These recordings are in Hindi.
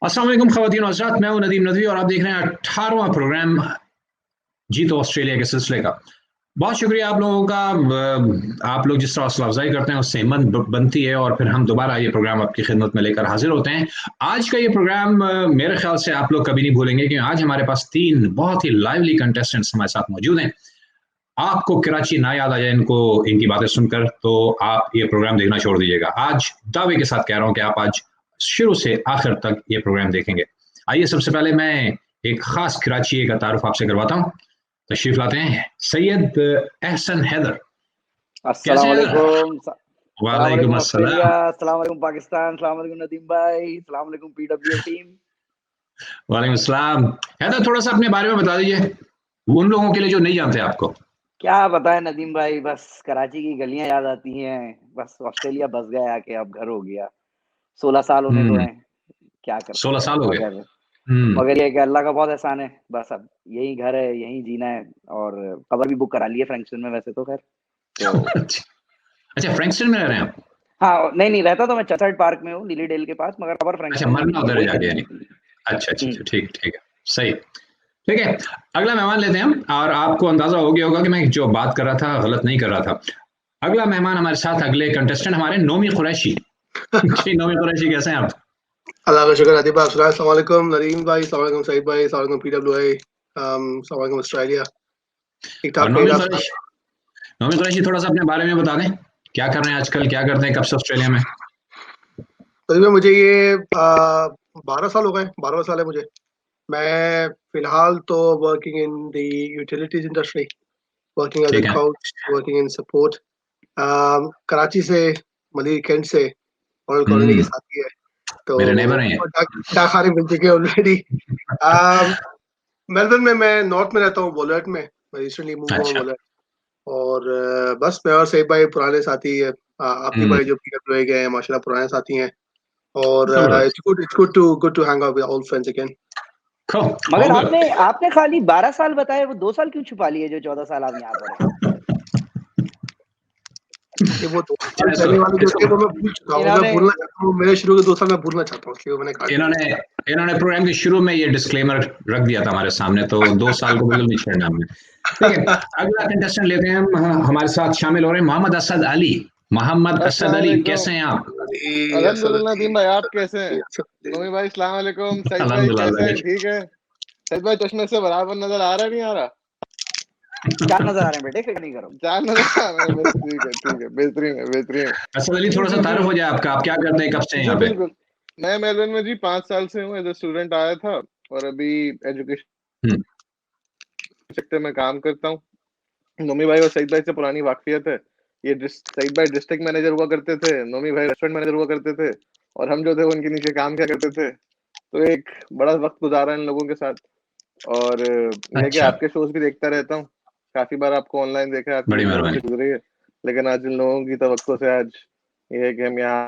अस्सलाम वालेकुम ख़वातीन और हज़रात, मैं हूं नदीम नदवी और आप देख रहे हैं 18वां प्रोग्राम जीत ऑस्ट्रेलिया के सिलसिले का। बहुत शुक्रिया आप लोगों का। आप लोग जिस तरह हौसला अफजाई करते हैं उससे हिम्मत बनती है और फिर हम दोबारा ये प्रोग्राम आपकी खिदमत में लेकर हाजिर होते हैं। आज का ये प्रोग्राम मेरे ख्याल से आप लोग कभी नहीं भूलेंगे कि आज हमारे पास तीन बहुत ही लाइवली कंटेस्टेंट्स हमारे साथ मौजूद हैं। आपको कराची ना याद आ जाए इनको, इनकी बातें सुनकर, तो आप ये प्रोग्राम देखना छोड़ दीजिएगा। आज दावे के साथ कह रहा हूं कि आप आज शुरू से आखिर तक ये प्रोग्राम देखेंगे। आइए सबसे पहले मैं एक खास कराची का तारुफ आपसे करवाता हूँ। तशरीफ लाते हैं सैयद एहसन हैदर। कैसे अस्सलाम हैं हैदर? वालेकुम। सलाम वालेकुम वालेकुम अस्सलाम। ऑस्ट्रेलिया, सलाम वालेकुम पाकिस्तान, सलाम वालेकुम नदीम भाई, सलाम वालेकुम पीडब्ल्यूए टीम। वालेकुम अस्सलाम। हैदर, थोड़ा सा अपने बारे में बता दीजिए उन लोगों के लिए जो नहीं जानते आपको। क्या बताएं नदीम भाई, बस कराची की गलियां याद आती हैं। बस ऑस्ट्रेलिया बस गया आके, अब घर हो गया। 16 साल होने को हम्म। हैं, क्या कर 16 सकते हैं। साल हो गए। मगर हम्म। मगर ये कि अल्लाह का बहुत एहसान है। बस अब यही घर है, यहीं जीना है। और कबर भी बुक करा ली है फ्रैंकस्टन में, वैसे तो खैर तो। अच्छा, फ्रैंकस्टन में रह रहे हैं आप? हाँ, नहीं रहता तो मैं चर्चसाइड पार्क में हूँ, लिली डेल के पास, मगर कबर अच्छा, फ्रैंकस्टन में मरना मिली है, उधर है वही जाके करनी यानी। है। अच्छा अच्छा अच्छा, ठीक ठीक है। सही। ठीक है। अगला मेहमान लेते हैं हम, और आपको अंदाजा हो गया होगा कि मैं जो बात कर रहा था गलत नहीं कर रहा था। अगला मेहमान हमारे साथ, अगले कंटेस्टेंट हमारे नोमी कुरैशी। जी नोमी कुरैशी, कैसे हैं आप? अल्लाह का शुक्र अदीब भाई। अस्सलाम वालेकुम नदीम भाई, अस्सलाम वालेकुम सईद भाई, अस्सलाम वालेकुम पीडब्ल्यूआई, अस्सलाम वालेकुम ऑस्ट्रेलिया। ठीक और ठाक नोमी रहिएगा। कुरैशी, नोमी कुरैशी थोड़ा सा अपने बारे में बता दें। क्या कर रहे हैं आजकल, क्या करते हैं, कब से ऑस्ट्रेलिया में? तकरीबन मुझे ये 12 साल हो गए, 12वां साल है मुझे। मैं फिलहाल तो working in the utilities industry, working as ठीक अ है। Coach, working in support. Karachi से, मलिक कैंट से, और कॉलोनी की हम्म। साथी है, तो मेरे नेबर हैं ये। डाखाने मिल चुके ऑलरेडी। मेलबर्न में मैं नॉर्थ में रहता हूँ, वोलर्ट में। मैं रिसेंटली मूव हुआ अच्छा। वोलर्ट। और बस मैं और सईद भाई पुराने साथी है। आतिफ हम्म। भाई जो पीडब्ल्यूए गए हैं, माशाल्लाह पुराने साथी हैं। और जबरदस्त। It's good to hang out with old friends again. Cool. मगर All good. आपने आपने खाली 12 साल बताए, वो 2 साल क्यों छुपा लिए, जो 14 साल आप यहाँ पर हैं? कि वो 2 साल चलिए पहले वाले जो इसको थे वो मैं भूल चुका हूँ, मैं इन्होंने भूलना चाहता हूँ। मेरे शुरू के 2 साल मैं भूलना चाहता हूँ, इसलिए वो मैंने काट दिए। इन्होंने इन्होंने प्रोग्राम के शुरू में ये डिस्क्लेमर रख दिया था हमारे सामने, तो 2 साल को बिल्कुल नहीं छेड़ना हमने। ठीक है। अगला कंटेस्टेंट लेते हैं हम। हमारे साथ शामिल हो रहे हैं मोहम्मद असद अली। मोहम्मद असद अस्सलाम अली, वालेकुम। कैसे हैं आप? अली असद अल्हम्दुलिल्लाह अली, नदीम भाई, आप कैसे हैं? असद अली। नूमी भाई अस्सलाम वालेकुम। सईद भाई अल्हम्दुलिल्लाह कैसे अल्लाह हैं? का ठीक है। सईद भाई चश्मे से बराबर नजर आ रहा है, नहीं आ रहा? चार नजर आ रहे हैं बेटे, फिक्र नहीं करो। चार नजर आ रहे हैं बस। ठीक है, बेहतरीन है, बेहतरीन है। शुक्र। असद अली, जी थोड़ा सा जी जी तारुफ हो जाए आपका, आप क्या करते हैं, कब से हैं जी यहाँ पे? बिल्कुल। मैं मेलबर्न में जी 5 साल से हूँ, एज ए स्टूडेंट आया था। और अभी एजुकेशन हम्म। सेक्टर में काम करता हूँ। नूमी भाई और सईद भाई से पुरानी वाकफियत है। सईद भाई डिस्ट्रिक्ट मैनेजर हुआ करते थे, नूमी भाई रेस्टोरेंट मैनेजर हुआ करते थे। और हम जो थे वो उनके नीचे काम किया करते थे। तो एक बड़ा वक्त गुजारा इन लोगों के साथ। और यह है कि अच्छा। आपके शोज भी देखता रहता हूँ। काफी बार आपको ऑनलाइन देखा है, आपकी बड़ी खिदमत से मेहरबानी। गुजरी है। लेकिन आज इन लोगों की तवक्को से आज ये है कि हम यहाँ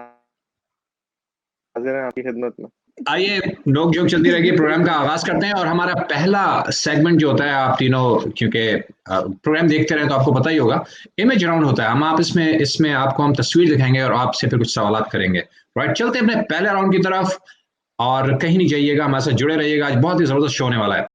हाजिर हैं आपकी खिदमत में। आइए, नोक झोंक चलती रहेगी, प्रोग्राम का आगाज करते हैं। और हमारा पहला सेगमेंट जो होता है, आप तीनों क्योंकि प्रोग्राम देखते रहे तो आपको पता ही होगा, इमेज राउंड होता है। हम आप इसमें इसमें आपको हम तस्वीर दिखाएंगे और आपसे फिर कुछ सवाल करेंगे। राइट, चलते हैं अपने पहले राउंड की तरफ। और कहीं नहीं जाइएगा, हमारे साथ जुड़े रहिएगा, आज बहुत ही जबरदस्त शो होने वाला है।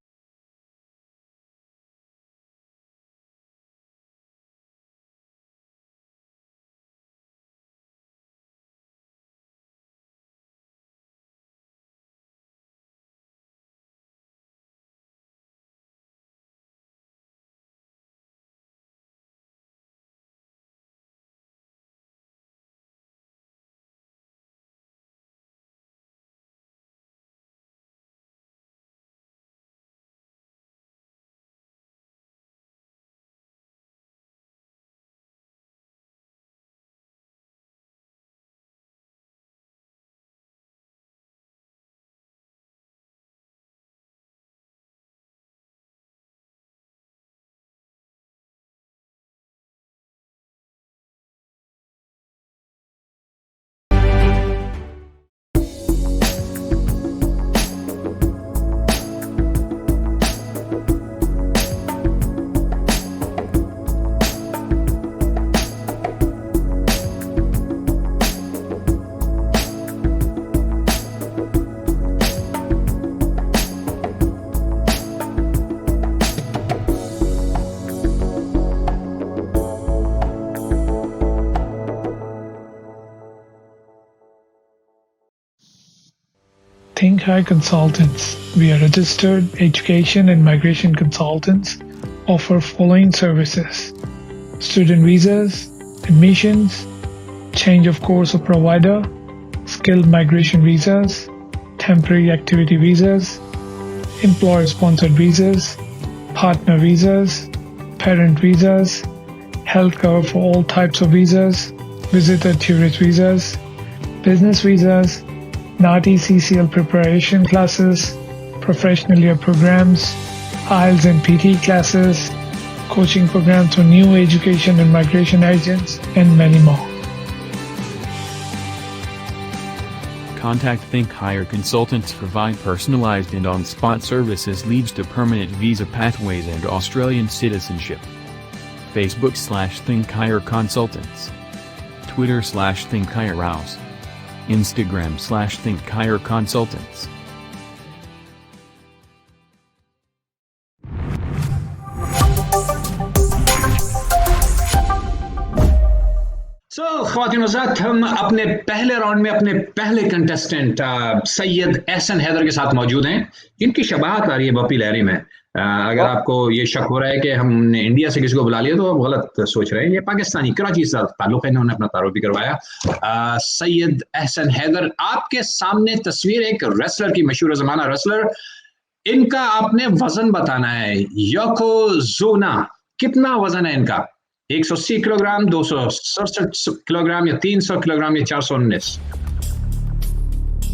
Think Higher Consultants. We are registered education and migration consultants. Offer following services: student visas, admissions, change of course of provider, skilled migration visas, temporary activity visas, employer sponsored visas, partner visas, parent visas, health cover for all types of visas, visitor tourist visas, business visas, NATI CCL preparation classes, professional year programs, IELTS and PT classes, coaching programs for new education and migration agents, and many more. Contact Think Higher Consultants. Provide personalized and on-spot services, leads to permanent visa pathways and Australian citizenship. Facebook/Think Higher Consultants. Twitter/Think Higher House. Instagram/Think Higher Consultants. ख़वातीन हज़रात, हम अपने पहले राउंड में अपने पहले कंटेस्टेंट सैयद एहसन हैदर के साथ मौजूद हैं, जिनकी शबाहत आ रही है बप्पी लहरी में। अगर आपको ये शक हो रहा है कि हमने इंडिया से किसी को बुला लिया तो आप गलत सोच रहे हैं। ये पाकिस्तानी कराची से ताल्लुक़ है, इन्होंने अपना तारुफ भी करवाया। सैयद एहसन हैदर, आपके सामने तस्वीर एक रेसलर की, मशहूर ज़माना रेसलर। इनका आपने वजन बताना है। योकोज़ोना, कितना वजन है इनका? 180 किलोग्राम, 267 किलोग्राम, या 300 किलोग्राम, या 419?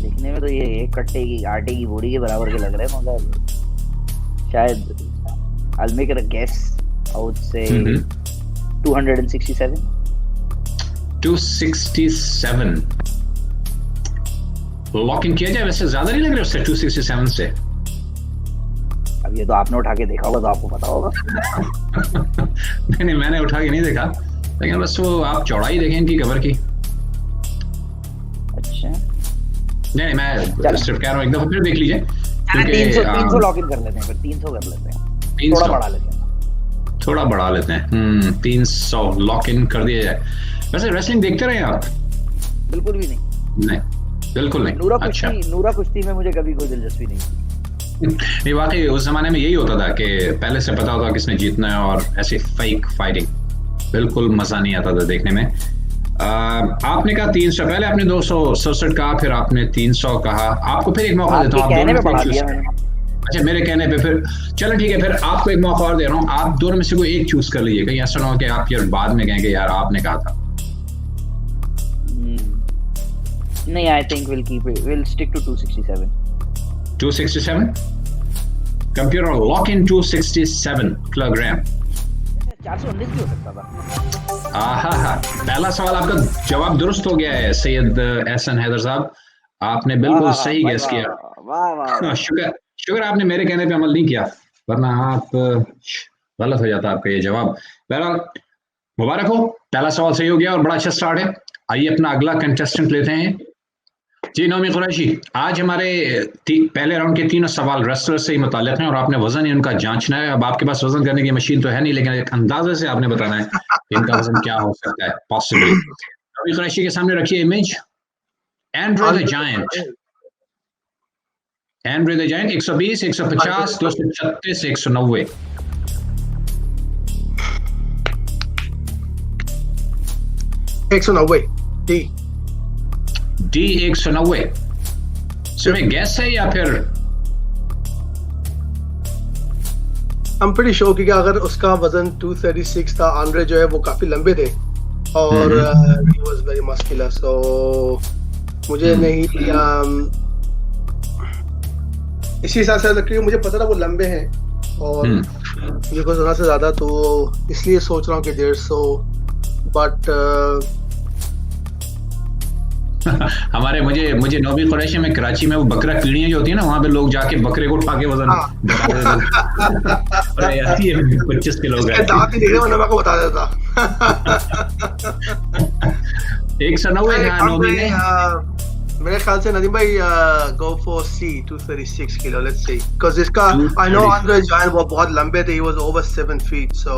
दिखने में तो ये एक कट्टे की आटे की बोरी के बराबर के लग रहे हैं, मगर शायद I'll make it a guess. I would say 267. 267 lock in किया जाए? वैसे ज्यादा नहीं लग रहा उससे 267 से। अब ये तो आपने उठा के देखा होगा तो आपको पता होगा। नहीं, मैंने उठा के नहीं देखा, लेकिन बस वो आप चौड़ाई देखें इनकी कवर की। अच्छा, नहीं, मैं सिर्फ कह रहा हूँ, एक दफा फिर देख लीजिए। 300 लॉक इन कर लेते हैं, फिर 300 कर लेते हैं, 300 थोड़ा बढ़ा लेते हैं। 300 लॉक इन कर दिया जाए। वैसे रेसलिंग देखते रहे आप? बिल्कुल भी नहीं, बिल्कुल नहीं। नूरा कुश्ती में मुझे कभी कोई दिलचस्पी नहीं। वाकई उस जमाने में यही होता था कि पहले से पता होता किसने जीतना है, और ऐसी फेक फाइटिंग बिल्कुल मजा नहीं आता था देखने में। आपने कहा 300, पहले आपने 267 कहा, फिर आपने 300 कहा। आपको फिर एक मौका देता हूँ, आप दोनों में चूज। अच्छा, मेरे कहने पे फिर चलो ठीक है, फिर आपको एक मौका और दे रहा हूँ, आप दोनों में से कोई एक चूज कर लीजिए। कहीं ऐसा ना हो कि आप यार बाद में कहेंगे यार आपने कहा था। नहीं, I think we'll stick to 267. 267? Computer lock in 267 kilogram. 419 भी हो सकता था। पहला सवाल आपका जवाब दुरुस्त हो गया है सैयद एहसन हैदर साहब, आपने बिल्कुल सही गेस किया। वाह, शुक्र आपने मेरे कहने पे अमल नहीं किया, वरना आप गलत हो जाता आपका ये जवाब। बहरहाल मुबारक हो, पहला सवाल सही हो गया और बड़ा अच्छा स्टार्ट है। आइए अपना अगला कंटेस्टेंट लेते हैं। जी नोमी कुरैशी, आज हमारे पहले राउंड के तीनों सवाल रेसलर से ही मुताल्लिक हैं, और आपने वजन ही उनका जांचना है। अब आपके पास वजन करने की मशीन तो है नहीं, लेकिन एक अंदाजे से आपने बताना है इनका वजन क्या हो सकता है पॉसिबली। नोमी कुरैशी के सामने रखिए image. Andre the giant, 120, 150, 236, 190। D 190 सिर्फ गैस है या फिर? I'm pretty sure कि अगर उसका वजन 236 था, आंद्रे जो है वो काफी लंबे थे और he was very muscular, so मुझे नहीं इसी हिसाब से लग रही है। मुझे पता था वो लंबे हैं और ये कुछ ज़्यादा से ज़्यादा, तो इसलिए सोच रहा हूँ कि 150, बट हमारे मुझे नोमी कुरैशी में कराची में वो बकरा कीड़ियां जो होती है ना, वहां पे लोग जाके बकरे को उठा के वजन अरे आती है 25 किलो का दांत ही देखो, मैं आपको बता देता 190 का नोमी ने। मेरे ख्याल से नदीम भाई go for C 236 kilo, let's see, because इसका I know Andre Giant वो बहुत लंबे थे, he was over 7 feet, so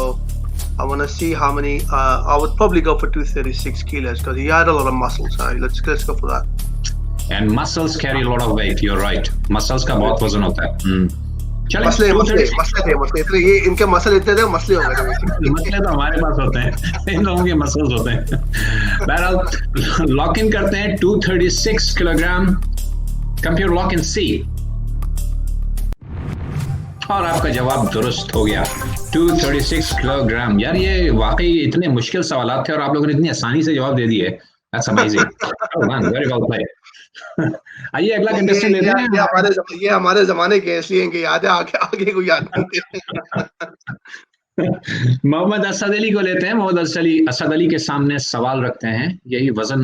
I want to see how many. I would probably go for 236 kilos because he had a lot of muscles. So let's go for that. And muscles carry lot of weight, you are right, muscles का बहुत वजन होता है। चलिए मसले 236 थे इतने, ये इनके मसल इतने थे, मसले हो गए थे। मसले तो हमारे पास होते हैं, इन लोगों के मसल्स होते हैं। बहरहाल लॉक इन करते हैं 236 किलोग्राम, कंप्यूटर लॉक इन सी, और आपका जवाब दुरुस्त हो गया, 236 किलोग्राम। यार ये वाकई इतने मुश्किल सवाल थे और आप लोगों ने इतनी आसानी से जवाब दे दिए, that's amazing, very well played. आइए अगला कंटेस्टेंट लेते हैं। ये हमारे जमाने के इसलिए इनके याद है, आगे को याद नहीं। मोहम्मद असद अली को लेते हैं। मोहम्मद असद अली के सामने सवाल रखते हैं, यही वजन,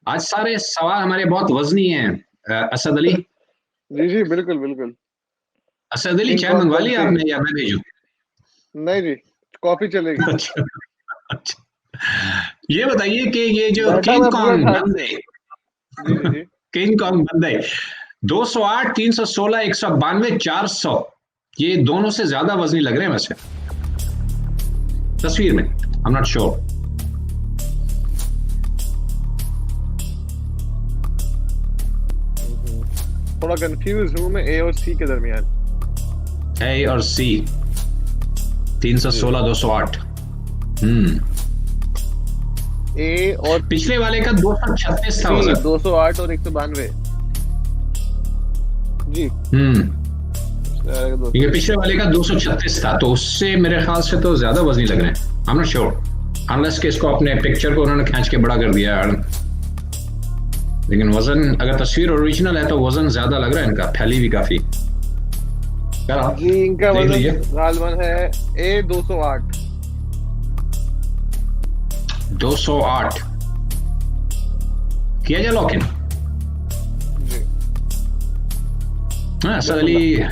आज सारे सवाल हमारे बहुत वजनी हैं। असद अली, जी बिल्कुल बिल्कुल। असद अली चाय मंगवा ली आपने या मैं भेजूं? नहीं जी, कॉफी चलेगी। अच्छा, ये बताइए कि ये जो किंग कॉन्ग बंदे, किंग कॉन्ग बंदे 208, 316, 192, 400, ये दोनों से ज्यादा वजनी लग रहे हैं वैसे तस्वीर में, आई एम नॉट श्योर। थोड़ा कंफ्यूज हूँ मैं ए और सी के दरमियान। ए और सी, 316, 208। ए और पिछले वाले का 236 था, 208 और 192। जी ये पिछले वाले का 236 था, तो उससे मेरे ख्याल से तो ज्यादा वजनी लग रहे हैं, I am not sure, unless के इसको अपने पिक्चर को उन्होंने खींच के बड़ा कर दिया है। लेकिन वजन अगर तस्वीर ओरिजिनल है तो वजन ज्यादा लग रहा है इनका, फैली भी काफी। जी इनका वजन गालबन है ए 208। 208 किया जाए लॉक इन? असद अली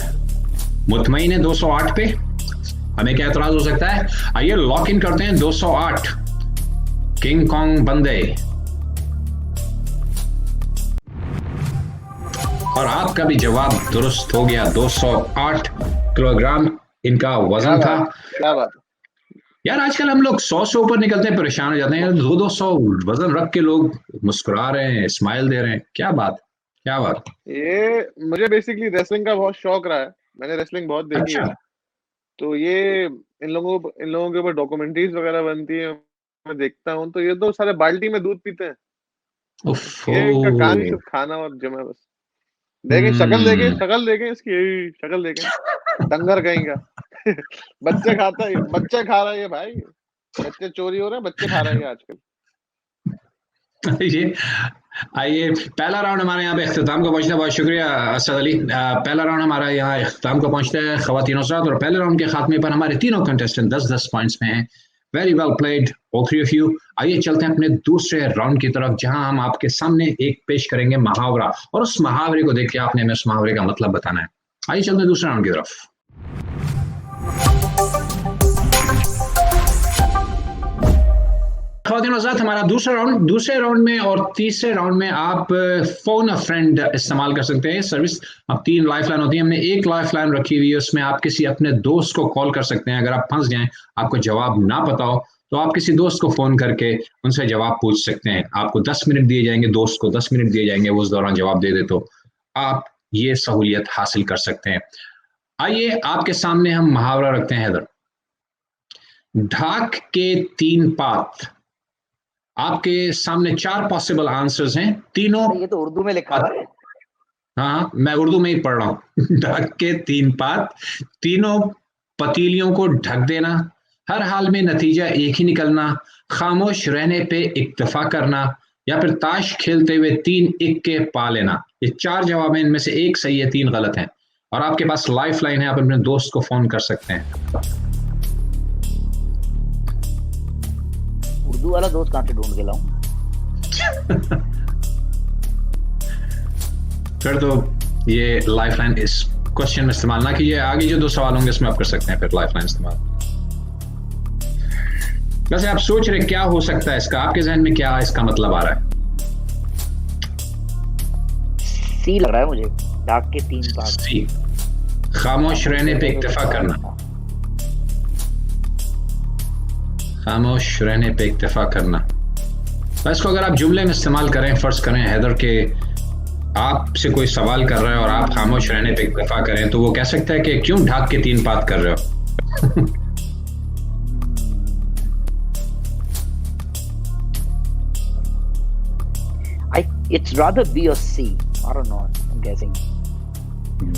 मुतमईन है 208 पे, हमें क्या एतराज हो सकता है? आइए लॉक इन करते हैं 208 किंग कॉन्ग बंदे, और आपका भी जवाब दुरुस्त हो गया, 208 किलोग्राम इनका वजन था। क्या बात यार आजकल हम लोग 100 से ऊपर निकलते हैं परेशान हो जाते हैं, 200 वजन रख के लोग मुस्कुरा रहे हैं, स्माइल दे रहे हैं, क्या बात, क्या बात। ये मुझे बेसिकली रेसलिंग का बहुत शौक रहा है, मैंने रेसलिंग बहुत देखी है, तो ये इन लोगों के ऊपर डॉक्यूमेंट्रीज वगैरह बनती है, मैं देखता हूँ, तो ये तो सारे बाल्टी में दूध पीते हैं। ये इनका काम ही सिर्फ खाना और जिम है बस। देखें शक्ल देखें इसकी, यही शक्ल देखें, डंगर कहेंगे। बच्चे खाता है, बच्चे खा रहा है ये भाई, बच्चे चोरी हो रहे हैं, बच्चे खा रहे हैं आजकल। आइए पहला राउंड हमारे यहाँ पे इख्तिताम को पहुंचता है, बहुत शुक्रिया असद अली। पहला राउंड हमारा यहाँ इख्तिताम को पहुंचता है ख़वातीन और साथ, और पहले राउंड के खात्मे पर हमारे तीनों कंटेस्टेंट 10-10 पॉइंट्स में हैं। Very well played all three of you. आइए चलते हैं अपने दूसरे राउंड की तरफ, जहां हम आपके सामने एक पेश करेंगे मुहावरा, और उस मुहावरे को देख के आपने हमें उस मुहावरे का मतलब बताना है। आइए चलते हैं दूसरे राउंड की तरफ। हमारा दूसरे राउंड में और तीसरे राउंड में आप फोन अ फ्रेंड इस्तेमाल कर सकते हैं सर्विस। अब 3 लाइफलाइन होती है, हमने एक लाइफलाइन रखी हुई है, उसमें आप किसी अपने दोस्त को कॉल कर सकते हैं। अगर आप फंस जाएं, आपको जवाब ना पता हो, तो आप किसी दोस्त को फोन करके उनसे जवाब पूछ सकते हैं। आपको 10 मिनट दिए जाएंगे, दोस्त को 10 मिनट दिए जाएंगे, वो उस दौरान जवाब दे दे तो आप ये सहूलियत हासिल कर सकते हैं। आइए आपके सामने हम मुहावरा रखते हैं हैदर। ढाक के 3 पात। आपके सामने 4 पॉसिबल आंसर्स हैं, तीनों ये तो उर्दू में लिखा है। हाँ मैं उर्दू में ही पढ़ रहा हूँ। ढक के 3 पात, तीनों पतीलियों को ढक देना, हर हाल में नतीजा एक ही निकलना, खामोश रहने पे इक्तफा करना, या फिर ताश खेलते हुए 3 इक्के पा लेना। ये 4 जवाब हैं, इनमें से एक सही है, 3 गलत हैं। और आपके पास लाइफ लाइन है, आप अपने दोस्त को फोन कर सकते हैं। उर्दू वाला दोस्त कहाँ से ढूंढ के लाऊं? फिर तो ये लाइफलाइन इस क्वेश्चन में इस्तेमाल ना कीजिए, आगे जो 2 सवाल होंगे इसमें आप कर सकते हैं फिर लाइफलाइन इस्तेमाल। वैसे आप सोच रहे क्या हो सकता है इसका, आपके जहन में क्या इसका मतलब आ रहा है? सी लग रहा है मुझे, ढाक के 3 पात। सी, खामोश रहने पे इक्तफा करना। खामोश रहने पे इक्तफा करना। इसको अगर आप जुमले में इस्तेमाल करें, फर्ज करें हैदर के आपसे कोई सवाल कर रहा है और आप खामोश रहने पे इक्तफा करें तो वो कह सकता है कि क्यों ढाक के 3 बात कर रहे हो? It's rather B or C. I don't know. I'm guessing.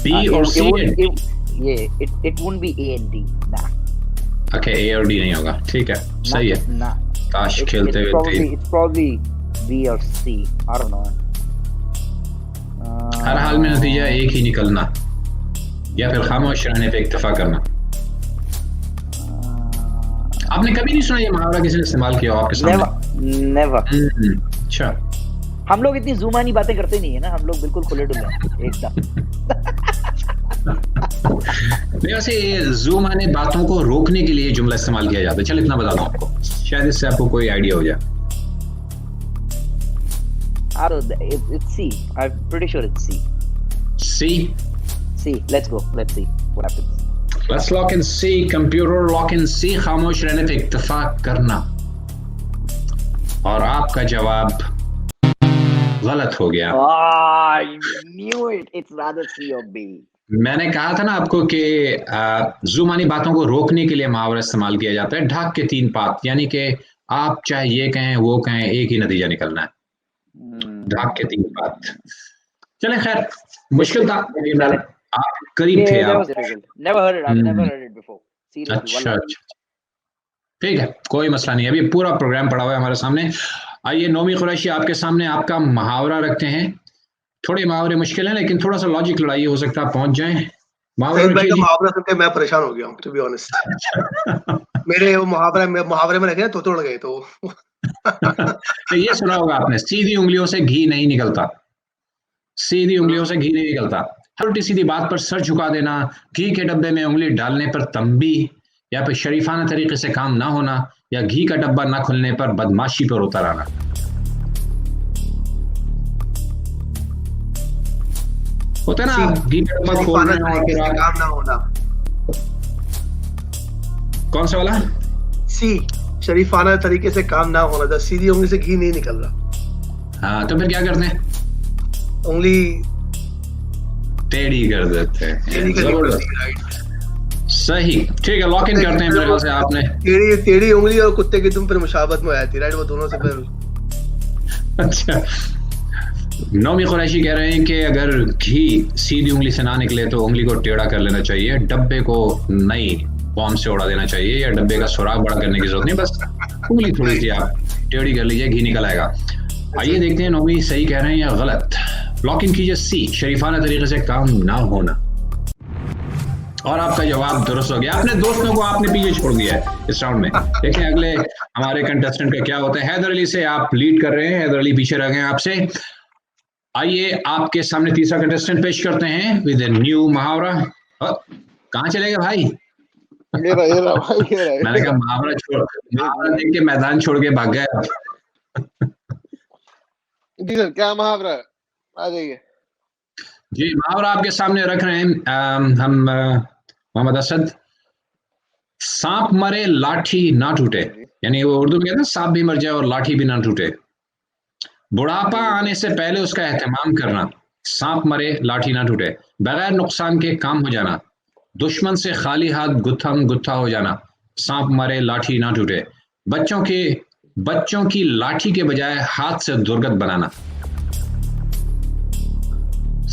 B or C? It won't be A and D. Nah. Okay, A और D नहीं होगा, ठीक है, सही है। Nah. ताश खेलते हुए It's probably B or C. I don't know. हर हाल में नतीजा एक ही निकलना या फिर खामोश रहने पे इक्तफा करना। आपने कभी नहीं सुना ये मुहावरा किसी ने इस्तेमाल किया हो आपके सामने? Never. अच्छा, हम लोग इतनी जुबानी बातें करते नहीं है ना, हम लोग बिल्कुल खुले डुले हैं एकदम। नहीं वैसे जूम आने बातों को रोकने के लिए जुमला इस्तेमाल किया जाता है। चल इतना बता दूं आपको, शायद इससे आपको कोई आइडिया हो जाए। It's C. I'm pretty sure it's C. C. C. Let's go. Let's see what happens. Let's lock in C. Computer lock in C. खामोश रहने पे इत्तेफाक करना। और आपका जवाब गलत हो गया। I knew it. It's rather C or B. मैंने कहा था ना आपको कि जुमानी बातों को रोकने के लिए मुहावरा इस्तेमाल किया जाता है। ढाक के 3 बात, यानी कि आप चाहे ये कहें वो कहें, एक ही नतीजा निकलना है। ढाक के 3 बात। चलें, खैर मुश्किल था, आप करीब थे। आप Never heard it. I've never heard it before. Seriously. अच्छा अच्छा, ठीक है, कोई मसला नहीं। अभी पूरा प्रोग्राम पड़ा हुआ है हमारे सामने। आइए नोमी कुरैशी, आपके सामने आपका मुहावरा रखते हैं। थोड़े मुहावरे मुश्किल हैं, लेकिन थोड़ा सा लॉजिक लड़ाई हो सकता है, पहुंच जाएं। सईद भाई का मुहावरा सुन के मैं परेशान हो गया हूँ, टू बी ऑनेस्ट। मेरे वो मुहावरे में रखे तो तोड़ गए तो। तो ये सुना होगा आपने, सीधी उंगलियों से घी नहीं निकलता। सीधी उंगलियों से घी नहीं निकलता। हर उल्टी सीधी बात पर सर झुका देना, घी के डब्बे में उंगली डालने पर तंबी, या फिर शरीफाना तरीके से काम ना होना, या घी का डब्बा ना खुलने पर बदमाशी पर उतर आना। होता है ना, घी का डब्बा खोलना और फिर काम ना होना। कौन सा वाला? सी, शरीफाना तरीके से काम ना होना। जब सीधी उंगली से घी नहीं निकल रहा, हाँ, तो फिर क्या करते हैं? उंगली टेढ़ी कर देते हैं। जबरदस्त, सही, ठीक है, लॉक इन करते हैं। मेरे ख्याल से आपने टेढ़ी उंगली और कुत्ते की दुम पर मुशाबत में आती, राइट? वो दोनों से फिर अच्छा, नोमी कुरैशी कह रहे हैं कि अगर घी सीधी उंगली से ना निकले तो उंगली को टेढ़ा कर लेना चाहिए, डब्बे को नई बॉम्ब से उड़ा देना चाहिए, या डब्बे का सुराग बड़ा करने की जरूरत नहीं, बस उंगली थोड़ी सी आप टेढ़ी कर लीजिए, घी निकल आएगा। आइए देखते हैं नोमी सही कह रहे हैं या गलत। लॉक इन कीजिए सी, शरीफाना तरीके से काम ना होना। और आपका जवाब दुरुस्त हो गया। अपने दोस्तों को आपने पीछे छोड़ दिया है इस राउंड में। देखें अगले हमारे कंटेस्टेंट का क्या होता है। हैदर अली से आप लीड कर रहे हैं, हैदर अली पीछे रह गए आपसे। आइए आपके सामने तीसरा कंटेस्टेंट पेश करते हैं विद ए न्यू मुहावरा। कहाँ चले गए भाई? ये रहा भाई, ये रहा। मैंने कहा मुहावरा देख के मैदान छोड़ के भाग गए। जी सर, क्या मुहावरा है? आ जाइए जी। मुहावरा आपके सामने रख रहे हैं हम मोहम्मद असद। सांप मरे लाठी ना टूटे, यानी वो उर्दू में कहते हैं सांप भी मर जाए और लाठी भी ना टूटे। बुढ़ापा आने से पहले उसका एहतमाम करना, सांप मरे लाठी ना टूटे। बगैर नुकसान के काम हो जाना, दुश्मन से खाली हाथ गुत्थम गुत्था हो जाना, सांप मरे लाठी ना टूटे। बच्चों की लाठी के बजाय हाथ से दुर्गत बनाना,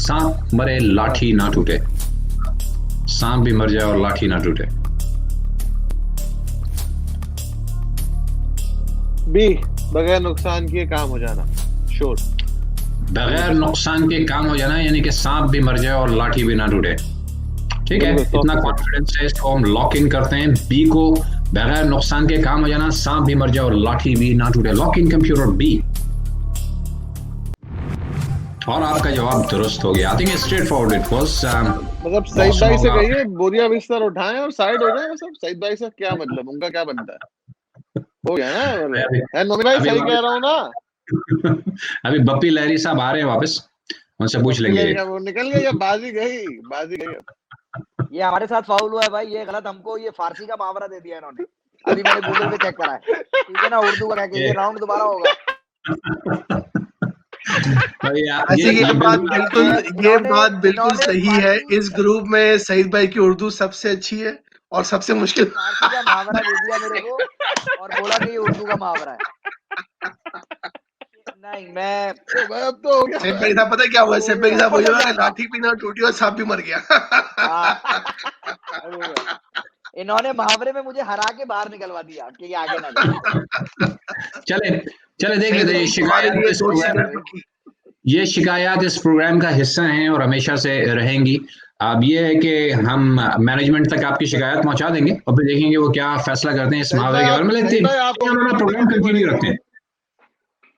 सांप मरे लाठी ना टूटे। सांप भी मर जाए और लाठी ना टूटे। बी, बगैर नुकसान के काम हो जाना। श्योर, बगैर नुकसान के काम हो जाना, यानी कि सांप भी मर जाए और लाठी भी ना टूटे। ठीक है, इतना कॉन्फिडेंस है, इसको हम लॉक इन करते हैं बी को। बगैर नुकसान के काम हो जाना, सांप भी मर जाए और लाठी भी ना टूटे। Lock in computer B. और आपका जवाब दुरुस्त हो गया। I think straightforward it was. मतलब सईद भाई से कहिए बोरिया बिस्तर उठाएं और साइड हो जाए सब। सईद भाई से क्या मतलब, उनका क्या बनता है? हो गया ना नोमी भाई, सही कह रहा हूँ ना? अभी बप्पी लहरी साहब आ रहे हैं वापस, उनसे पूछ लेंगे। वो निकल गई या बाजी गई। ये हमारे साथ फाउल हुआ है भाई, ये गलत। हमको ये फारसी का मुहावरा दे दिया इन्होंने। अभी मैंने गूगल पे चेक करा है, ठीक है ना, उर्दू का कह के ये राउंड दोबारा होगा। भैया ऐसे ये बात बिल्कुल इन्होंने सही है। इस ग्रुप में सईद भाई की उर्दू सबसे अच्छी है और सबसे मुश्किल। फारसी का मुहावरा दे दिया मेरे को और बोला कि ये उर्दू का मुहावरा है। नहीं मैं तो भाई अब तो हो गया। सईद भाई साहब पता है क्या हुआ? सईद भाई साहब बोला लाठी भी ना टूटी और सांप भी मर गया। इन्होंने मुहावरे में मुझे हरा के बाहर निकलवा दिया कि ये आगे ना जाए। चले देख लेते हैं ये शिकायत इस प्रोग्राम का हिस्सा हैं और हमेशा से रहेंगी। अब ये है कि हम मैनेजमेंट तक आपकी शिकायत पहुंचा देंगे और फिर देखेंगे वो क्या फैसला करते हैं इस मुहावरे के बारे में। लेकिन हमारा प्रोग्राम कंटिन्यू रखते हैं।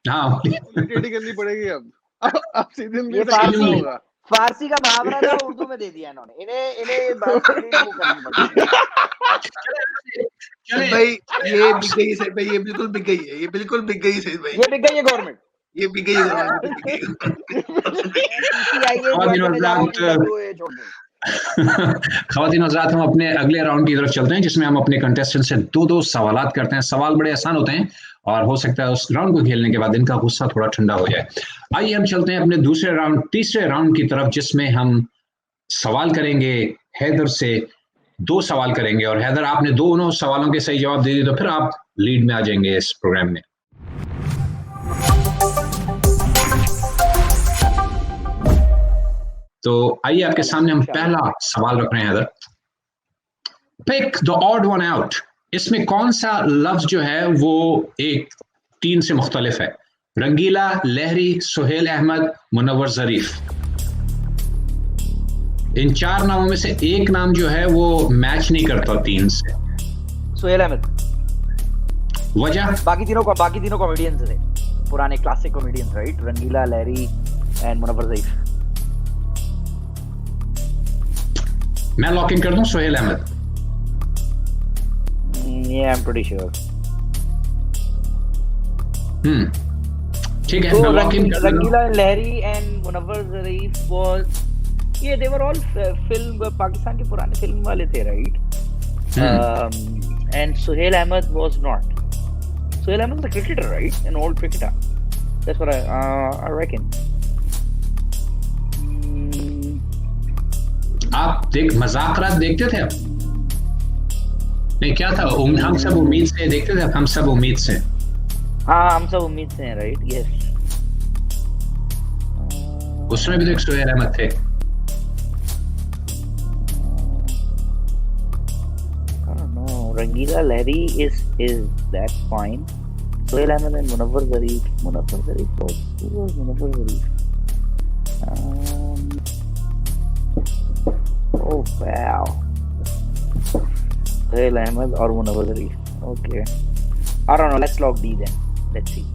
हाँ टेढ़ी करनी पड़ेगी अब सीधे मुझे होगा। फारसी का मुहावरा था उर्दू में दे दिया इन्होंने। इन्हें बात करनी पड़ेगी। सईद भाई ये बिक गई। सईद भाई ये बिल्कुल बिक गई है। ये बिल्कुल बिक गई सईद भाई। ये बिक गई है गवर्नमेंट। ये बिक गई ख़वातीन हज़रात, हम अपने अगले राउंड की तरफ चलते हैं जिसमें हम अपने कंटेस्टेंट से दो सवालात करते हैं। सवाल बड़े आसान होते हैं और हो सकता है उस राउंड को खेलने के बाद इनका गुस्सा थोड़ा ठंडा हो जाए। आइए हम चलते हैं अपने तीसरे राउंड की तरफ जिसमें हम सवाल करेंगे हैदर से। 2 सवाल करेंगे और हैदर आपने दोनों सवालों के सही जवाब दे दिए तो फिर आप लीड में आ जाएंगे इस प्रोग्राम में। तो आइए आपके सामने हम पहला सवाल रख रहे हैं Haider. Pick the odd one out. इसमें कौन सा लफ्ज जो है वो एक 3 से मुख्तलिफ है? रंगीला, लहरी, सुहेल अहमद, मुनव्वर ज़रीफ। इन 4 नामों में से एक नाम जो है वो मैच नहीं करता 3 से। सुहेल अहमद। वजह? बाकी तीनों कॉमेडियंस थे, पुराने classic comedians, right? Rangeela, Lahri and Munawwar Zarif. मैं लॉक इन कर दूं Suhail Ahmad? Yeah, I'm pretty sure. ठीक है, So मैं लॉक इन कर दूं। Rangila, Lahiri and Munawwar Zarif was, yeah, they were all film Pakistan के पुराने फिल्म वाले थे, right? And Suhail Ahmed was not. Suhail Ahmed was a cricketer, right? An old cricketer. That's what I reckon. आप मज़ाकरात देखते थे? नहीं, क्या था? हम सब उम्मीद से देखते थे। हम सब उम्मीद से। हाँ, हम सब उम्मीद से हैं, राइट? यस। उसमें भी तो एक सुहेल अहमद थे। Rangila, Lahiri is that fine. Suhail Ahmed and Munawwar Zarif. Munawwar Zarif was, who was Munawwar Zarif? Oh wow. Suhail Ahmed or Munawwar Zarif. Okay. I don't know. Let's log D then. Let's see.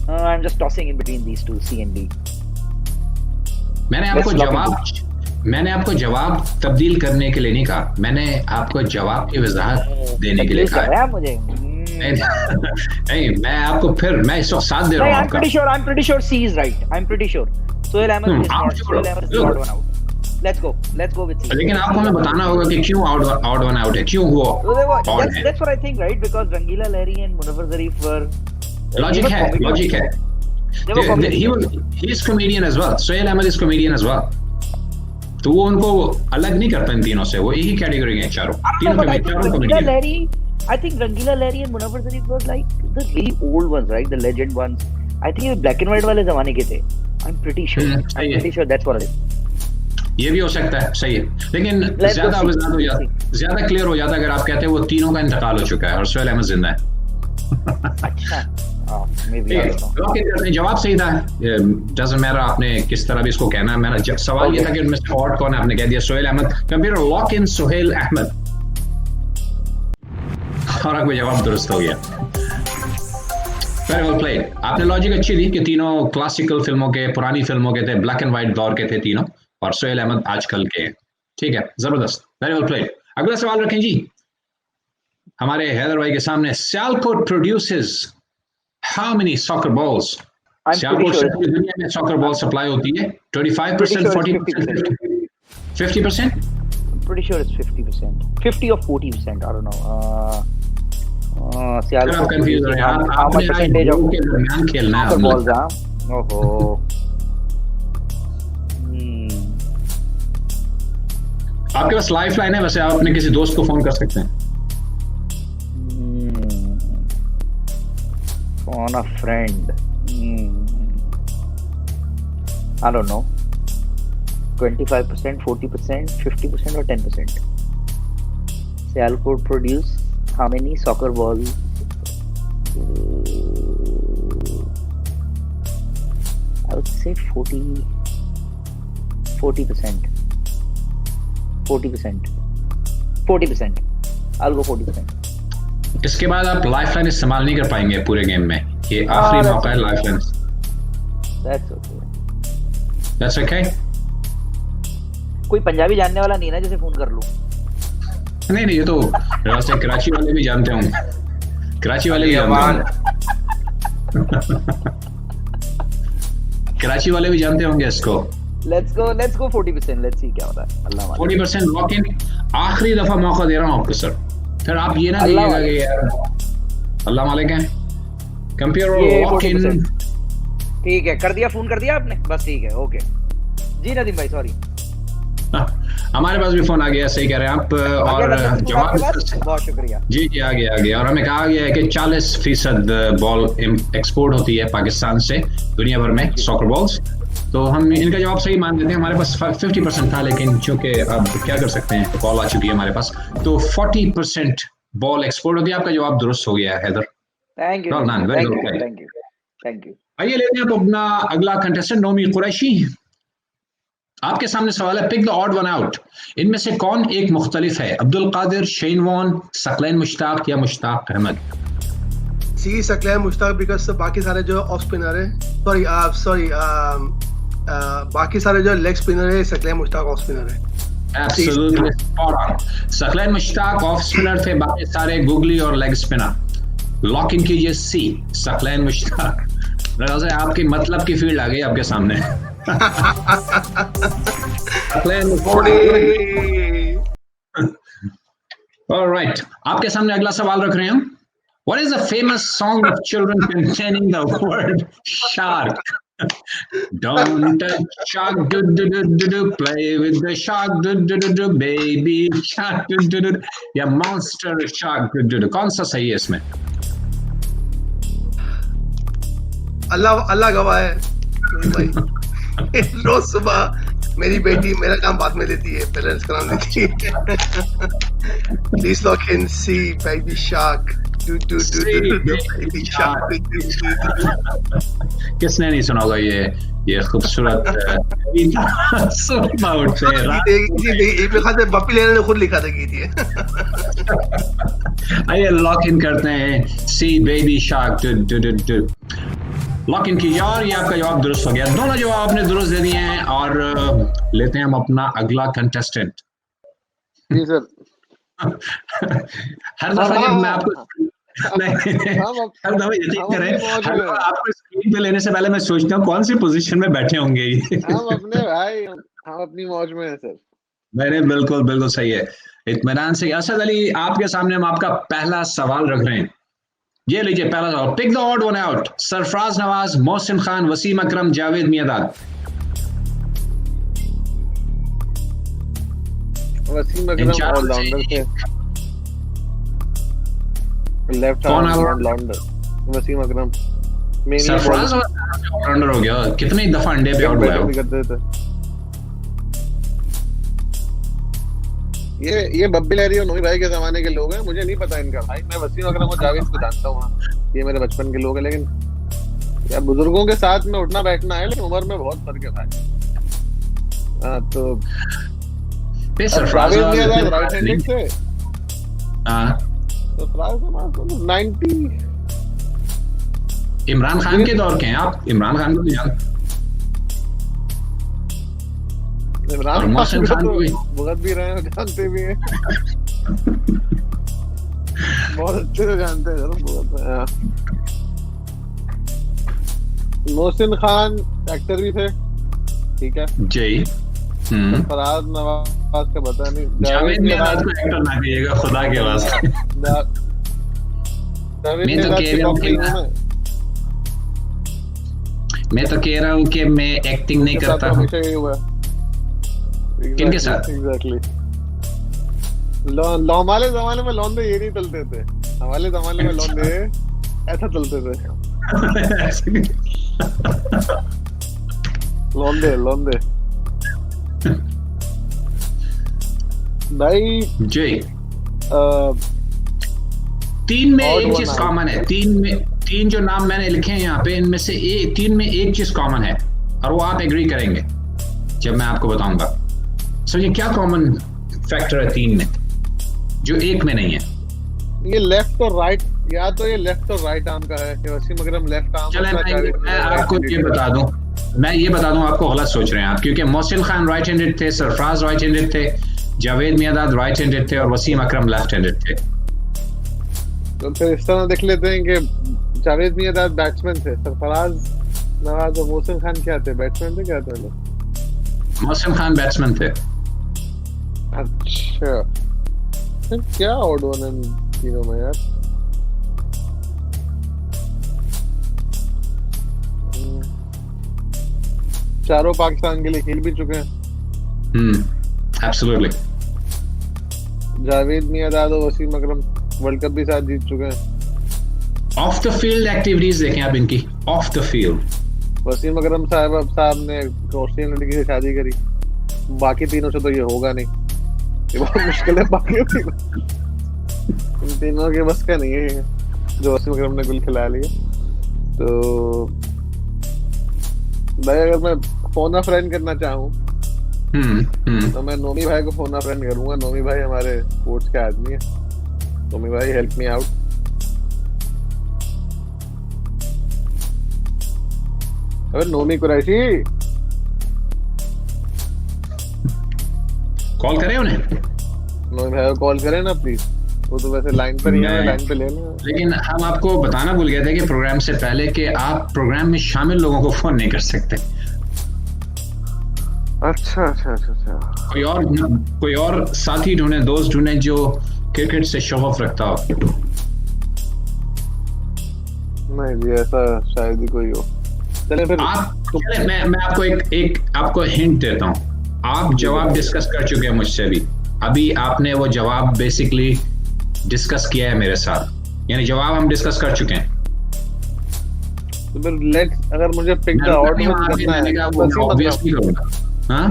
I'm just tossing in between these two, C and D. मैंने आपको जवाब तब्दील करने के लिए नहीं कहा, मैंने आपको जवाब की वजाहत देने के लिए कहा। मुझे नहीं, मैं इस वक्त साथ दे रहा हूँ आपका। I'm pretty sure C is right. I'm pretty sure. Suhail Ahmed is not. Suhail Ahmed is not one out. Let's go with C. लेकिन आपको हमें बताना होगा कि क्यों आउट वन आउट है, क्यों हुआ? That's what I think, right? Because Rangila, Lahiri and Munawwar Zarif were. Logic है. He is comedian as well. Suhail Ahmed is comedian as well. तो वो उनको अलग नहीं करता इन तीनों से, वो एक ही कैटेगरी के हैं चारों comedian. I think Rangila, Lahiri and Munawwar Zarif were like the really old ones, right? The legend ones. I think ये black and white वाले जमाने के थे. I'm pretty sure that's what it is. ये भी हो सकता है, सही है, लेकिन ज्यादा क्लियर हो जाता अगर आप कहते हैं वो तीनों का इंतकाल हो चुका है और सुहेल अहमद जिंदा है। अच्छा, जवाब सही था। डजंट मैटर आपने किस तरह भी इसको कहना है। मेरा सवाल ये था कि उनमें से ऑड कौन है, आपने कह दिया Suhail Ahmed. Computer lock in Suhail Ahmed और आपको जवाब दुरुस्त हो गया। Very well played. आपने लॉजिक अच्छी दी कि तीनों क्लासिकल फिल्मों के, पुरानी फिल्मों के थे, ब्लैक एंड व्हाइट दौर के थे तीनों, और सुहेल अहमद आजकल के। ठीक है, जबरदस्त, वेरी वेल प्लेड। अगला सवाल रखें जी हमारे हैदर भाई के सामने। Sialkot produces how many soccer balls? Sialkot से पूरी दुनिया में सॉकर बॉल सप्लाई होती है। 25%, 40%, 50%? I'm pretty sure it's 50%. 50 or 40%, I don't know. आप कंफ्यूज हो रहे हैं। आपने आज दो के दरमियान खेलना है। ओहो। आपके पास लाइफ लाइन है, वैसे आप अपने किसी दोस्त को फोन कर सकते हैं। Phone a friend. I don't know. 25%, 40%, 50% or 10%. Say I'll produce how many soccer balls? I would say 40%. 40%. I'll go 40%. इसके बाद आप लाइफ लाइन इस्तेमाल नहीं कर पाएंगे पूरे गेम में, ये आखिरी मौका है life line. That's okay. That's okay? कोई पंजाबी जानने वाला नहीं ना जैसे फोन कर लूं? नहीं नहीं, ये तो रास्ते कराची वाले भी जानते होंगे, कराची वाले भी जानते होंगे, कराची वाले भी जानते होंगे इसको। Let's go 40%. Let's see क्या होता है। अल्लाह मालिक। 40% लॉक इन, आखिरी दफा मौका दे रहा हूँ आपको सर, फिर आप ये ना अल्लाह दीजिएगा कि यार अल्लाह मालिक है। कंपेयर ये लॉक इन। 40%। ठीक है, कर दिया, फोन कर दिया आपने, बस ठीक है, ओके जी नदीम भाई, सॉरी। हमारे पास भी फोन आ गया, सही कह रहे हैं आप। और जवाब बहुत शुक्रिया। जी जी आ गया और हमें कहा गया है कि 40% बॉल एक्सपोर्ट होती है पाकिस्तान से दुनिया भर में, सॉकर बॉल्स। तो हम इनका जवाब सही मान लेते हैं। हमारे पास 50% था, लेकिन चूंकि अब क्या कर सकते हैं, कॉल आ चुकी है हमारे पास, तो 40% बॉल एक्सपोर्ट होती है। आपका जवाब दुरुस्त हो गया है Haider. Thank you, Well done, very good. Thank you. आइए लेते हैं अब अपना अगला कंटेस्टेंट, नोमी कुरैशी। आपके सामने सवाल है, pick the odd one out. इनमें से कौन एक मुख्तलिफ है? अब्दुल कादिर, शेन वॉन, सकलैन मुश्ताक या मुश्ताक अहमद? सी सकलैन मुश्ताक, बिकॉज बाकी सारे जो ऑफ स्पिनर है, बाकी सारे जो लेग स्पिनर है, सकलैन मुश्ताक ऑफ स्पिनर है। Absolutely spot on. Saqlain Mushtaq off spinner थे, बाकी सारे गुगली और लेग स्पिनर। लॉक इन कीजिए सी, सकलैन मुश्ताक। मेरे से आपकी मतलब की फील्ड आ गई आपके सामने। सकलैन मुश्ताक। Alright, आपके सामने अगला सवाल रख रहे हैं हम। What is the famous song of children containing the word shark? Don't touch shark, do do do do do. Play with the shark, do do do do. Baby shark, do do do. या monster shark, do do do. कौन सा सही है इसमें? अल्लाह गवाह है भाई। रोज सुबह मेरी बेटी मेरा काम बाद में देती है, पेरेंट्स का नाम देती है। Please lock in C baby shark, do do do do baby shark. किसने नहीं सुना होगा ये खूबसूरत बप्पी लेने ने खुद लिखा था गीत ये। आइए लॉक इन करते हैं see baby shark, do do do doo. Lock in कीजिए और ये आपका जवाब दुरुस्त हो गया। दोनों जवाब आपने दुरुस्त दे दिए हैं और लेते हैं हम अपना अगला कंटेस्टेंट। जी सर। हर दफा जब मैं आपको हर दफा यकीन करें, हर दफा आपको स्क्रीन पे लेने से पहले मैं सोचता हूँ कौन सी पोजीशन में बैठे होंगे ये। हम अपने भाई, हम अपनी मौज में हैं सर। मेरे बिल्कुल सही है, इत्मीनान से। असद अली, आपके सामने हम आपका पहला सवाल रख रहे हैं। ये लीजिए पहला सवाल, pick the odd one out. Sarfaraz Nawaz, Mohsin Khan, Wasim Akram, Javed Miandad. Wasim Akram all-rounder थे, left arm all-rounder Wasim Akram. Sarfaraz all-rounder हो गया, कितनी दफा अंडे पे आउट हुआ है करते थे। ये बब्बी लहरी और नूरी भाई के जमाने के लोग हैं, मुझे नहीं पता इनका भाई। मैं वसीम अकरम और जावेद को जानता हूँ, ये मेरे बचपन के लोग हैं। लेकिन यार बुजुर्गों के साथ में उठना बैठना है, लेकिन उम्र में बहुत फर्क है भाई। तो सरफराज राइट हैंडेड थे। सरफराज 90। इमरान खान के दौर के हैं आप, इमरान खान को भी जानते? इमरान मोहसिन खान को भी भुगत भी रहे हैं, जानते भी हैं। बहुत अच्छे से जानते हैं जरूर भुगत। मोहसिन खान एक्टर भी थे, ठीक है जी। फराज नवाज का पता नहीं। जावेद मियादाद को एक्टर ना कहिएगा खुदा के वास्ते। मैं तो कह रहा हूँ कि मैं एक्टिंग नहीं उनके साथ करता तो हूँ। हमेशा यही हुआ है। किनके साथ? एग्जैक्टली हमारे जमाने में लौंडे ये नहीं चलते थे, हमारे जमाने में लौंडे ऐसा चलते थे। लौंडे भाई जी, अ, 3 में Odd एक one चीज out. कॉमन है, 3 जो नाम मैंने लिखे हैं यहाँ पे, इनमें से 3 में एक चीज कॉमन है, और वो आप एग्री करेंगे जब मैं आपको बताऊंगा। समझिए क्या कॉमन फैक्टर है 3 में जो एक में नहीं है। ये लेफ्ट और राइट, या तो ये लेफ्ट और राइट आर्म का है कि वसीम अकरम लेफ्ट आर्म चले होता है, जावेद मैं मियां आपको right-handed ये बता दूं, मैं ये बता दूं, आपको गलत सोच रहे हैं आप, क्योंकि मोहसिन खान राइट हैंडेड थे, सरफराज राइट हैंडेड थे, जावेद मियांदाद राइट हैंडेड थे और वसीम अकरम लेफ्ट हैंडेड थे। तो फिर इस तरह देख लेते हैं कि जावेद मियांदाद बैट्समैन थे, सरफराज नवाज और मोहसिन खान क्या थे, बैट्समैन थे क्या थे लोग? मोहसिन खान बैट्समैन थे। अच्छा, फिर क्या ऑड वन है इन तीनों में यार? चारों पाकिस्तान के लिए खेल भी चुके हैं। एब्सोल्युटली। जावेद मियांदाद और वसीम अकरम वर्ल्ड कप भी साथ जीत चुके हैं। ऑफ द फील्ड एक्टिविटीज देखें आप इनकी, ऑफ द फील्ड। वसीम अकरम साहब ने ऑस्ट्रेलियन लड़की से शादी करी, बाकी तीनों से तो ये होगा नहीं, ये बहुत मुश्किल है। बाकी इन तीनों के बस का नहीं है जो वसीम अकरम ने गुल खिला लिया। तो भाई अगर मैं फोन अ फ्रेंड करना चाहूँ तो मैं नोमी भाई को फोन अ फ्रेंड करूंगा। नोमी भाई हमारे स्पोर्ट्स के आदमी है। नोमी भाई हेल्प मी आउट। अबे नोमी कुरैशी, कॉल करें उन्हें, नोमी भाई को कॉल करें ना प्लीज। वो तो वैसे लाइन पर ही है, लाइन पे ले लें। लेकिन हम आपको बताना भूल गए थे कि प्रोग्राम से पहले कि आप प्रोग्राम में शामिल लोगों को फोन नहीं कर सकते। अच्छा। कोई और साथी ढूंढे, दोस्त ढूंढे जो क्रिकेट से शौक रखता हो। नहीं जी, ऐसा शायद ही कोई हो। चले फिर चले मैं आपको एक आपको हिंट देता हूँ। आप जवाब डिस्कस कर चुके हैं मुझसे भी, अभी आपने वो जवाब बेसिकली डिस्कस किया है मेरे साथ, यानी जवाब हम डिस्कस कर चुके हैं। तो फिर लेट्स, अगर मुझे पिक द ऑड करना है, ऑब्वियसली करूंगा। हाँ,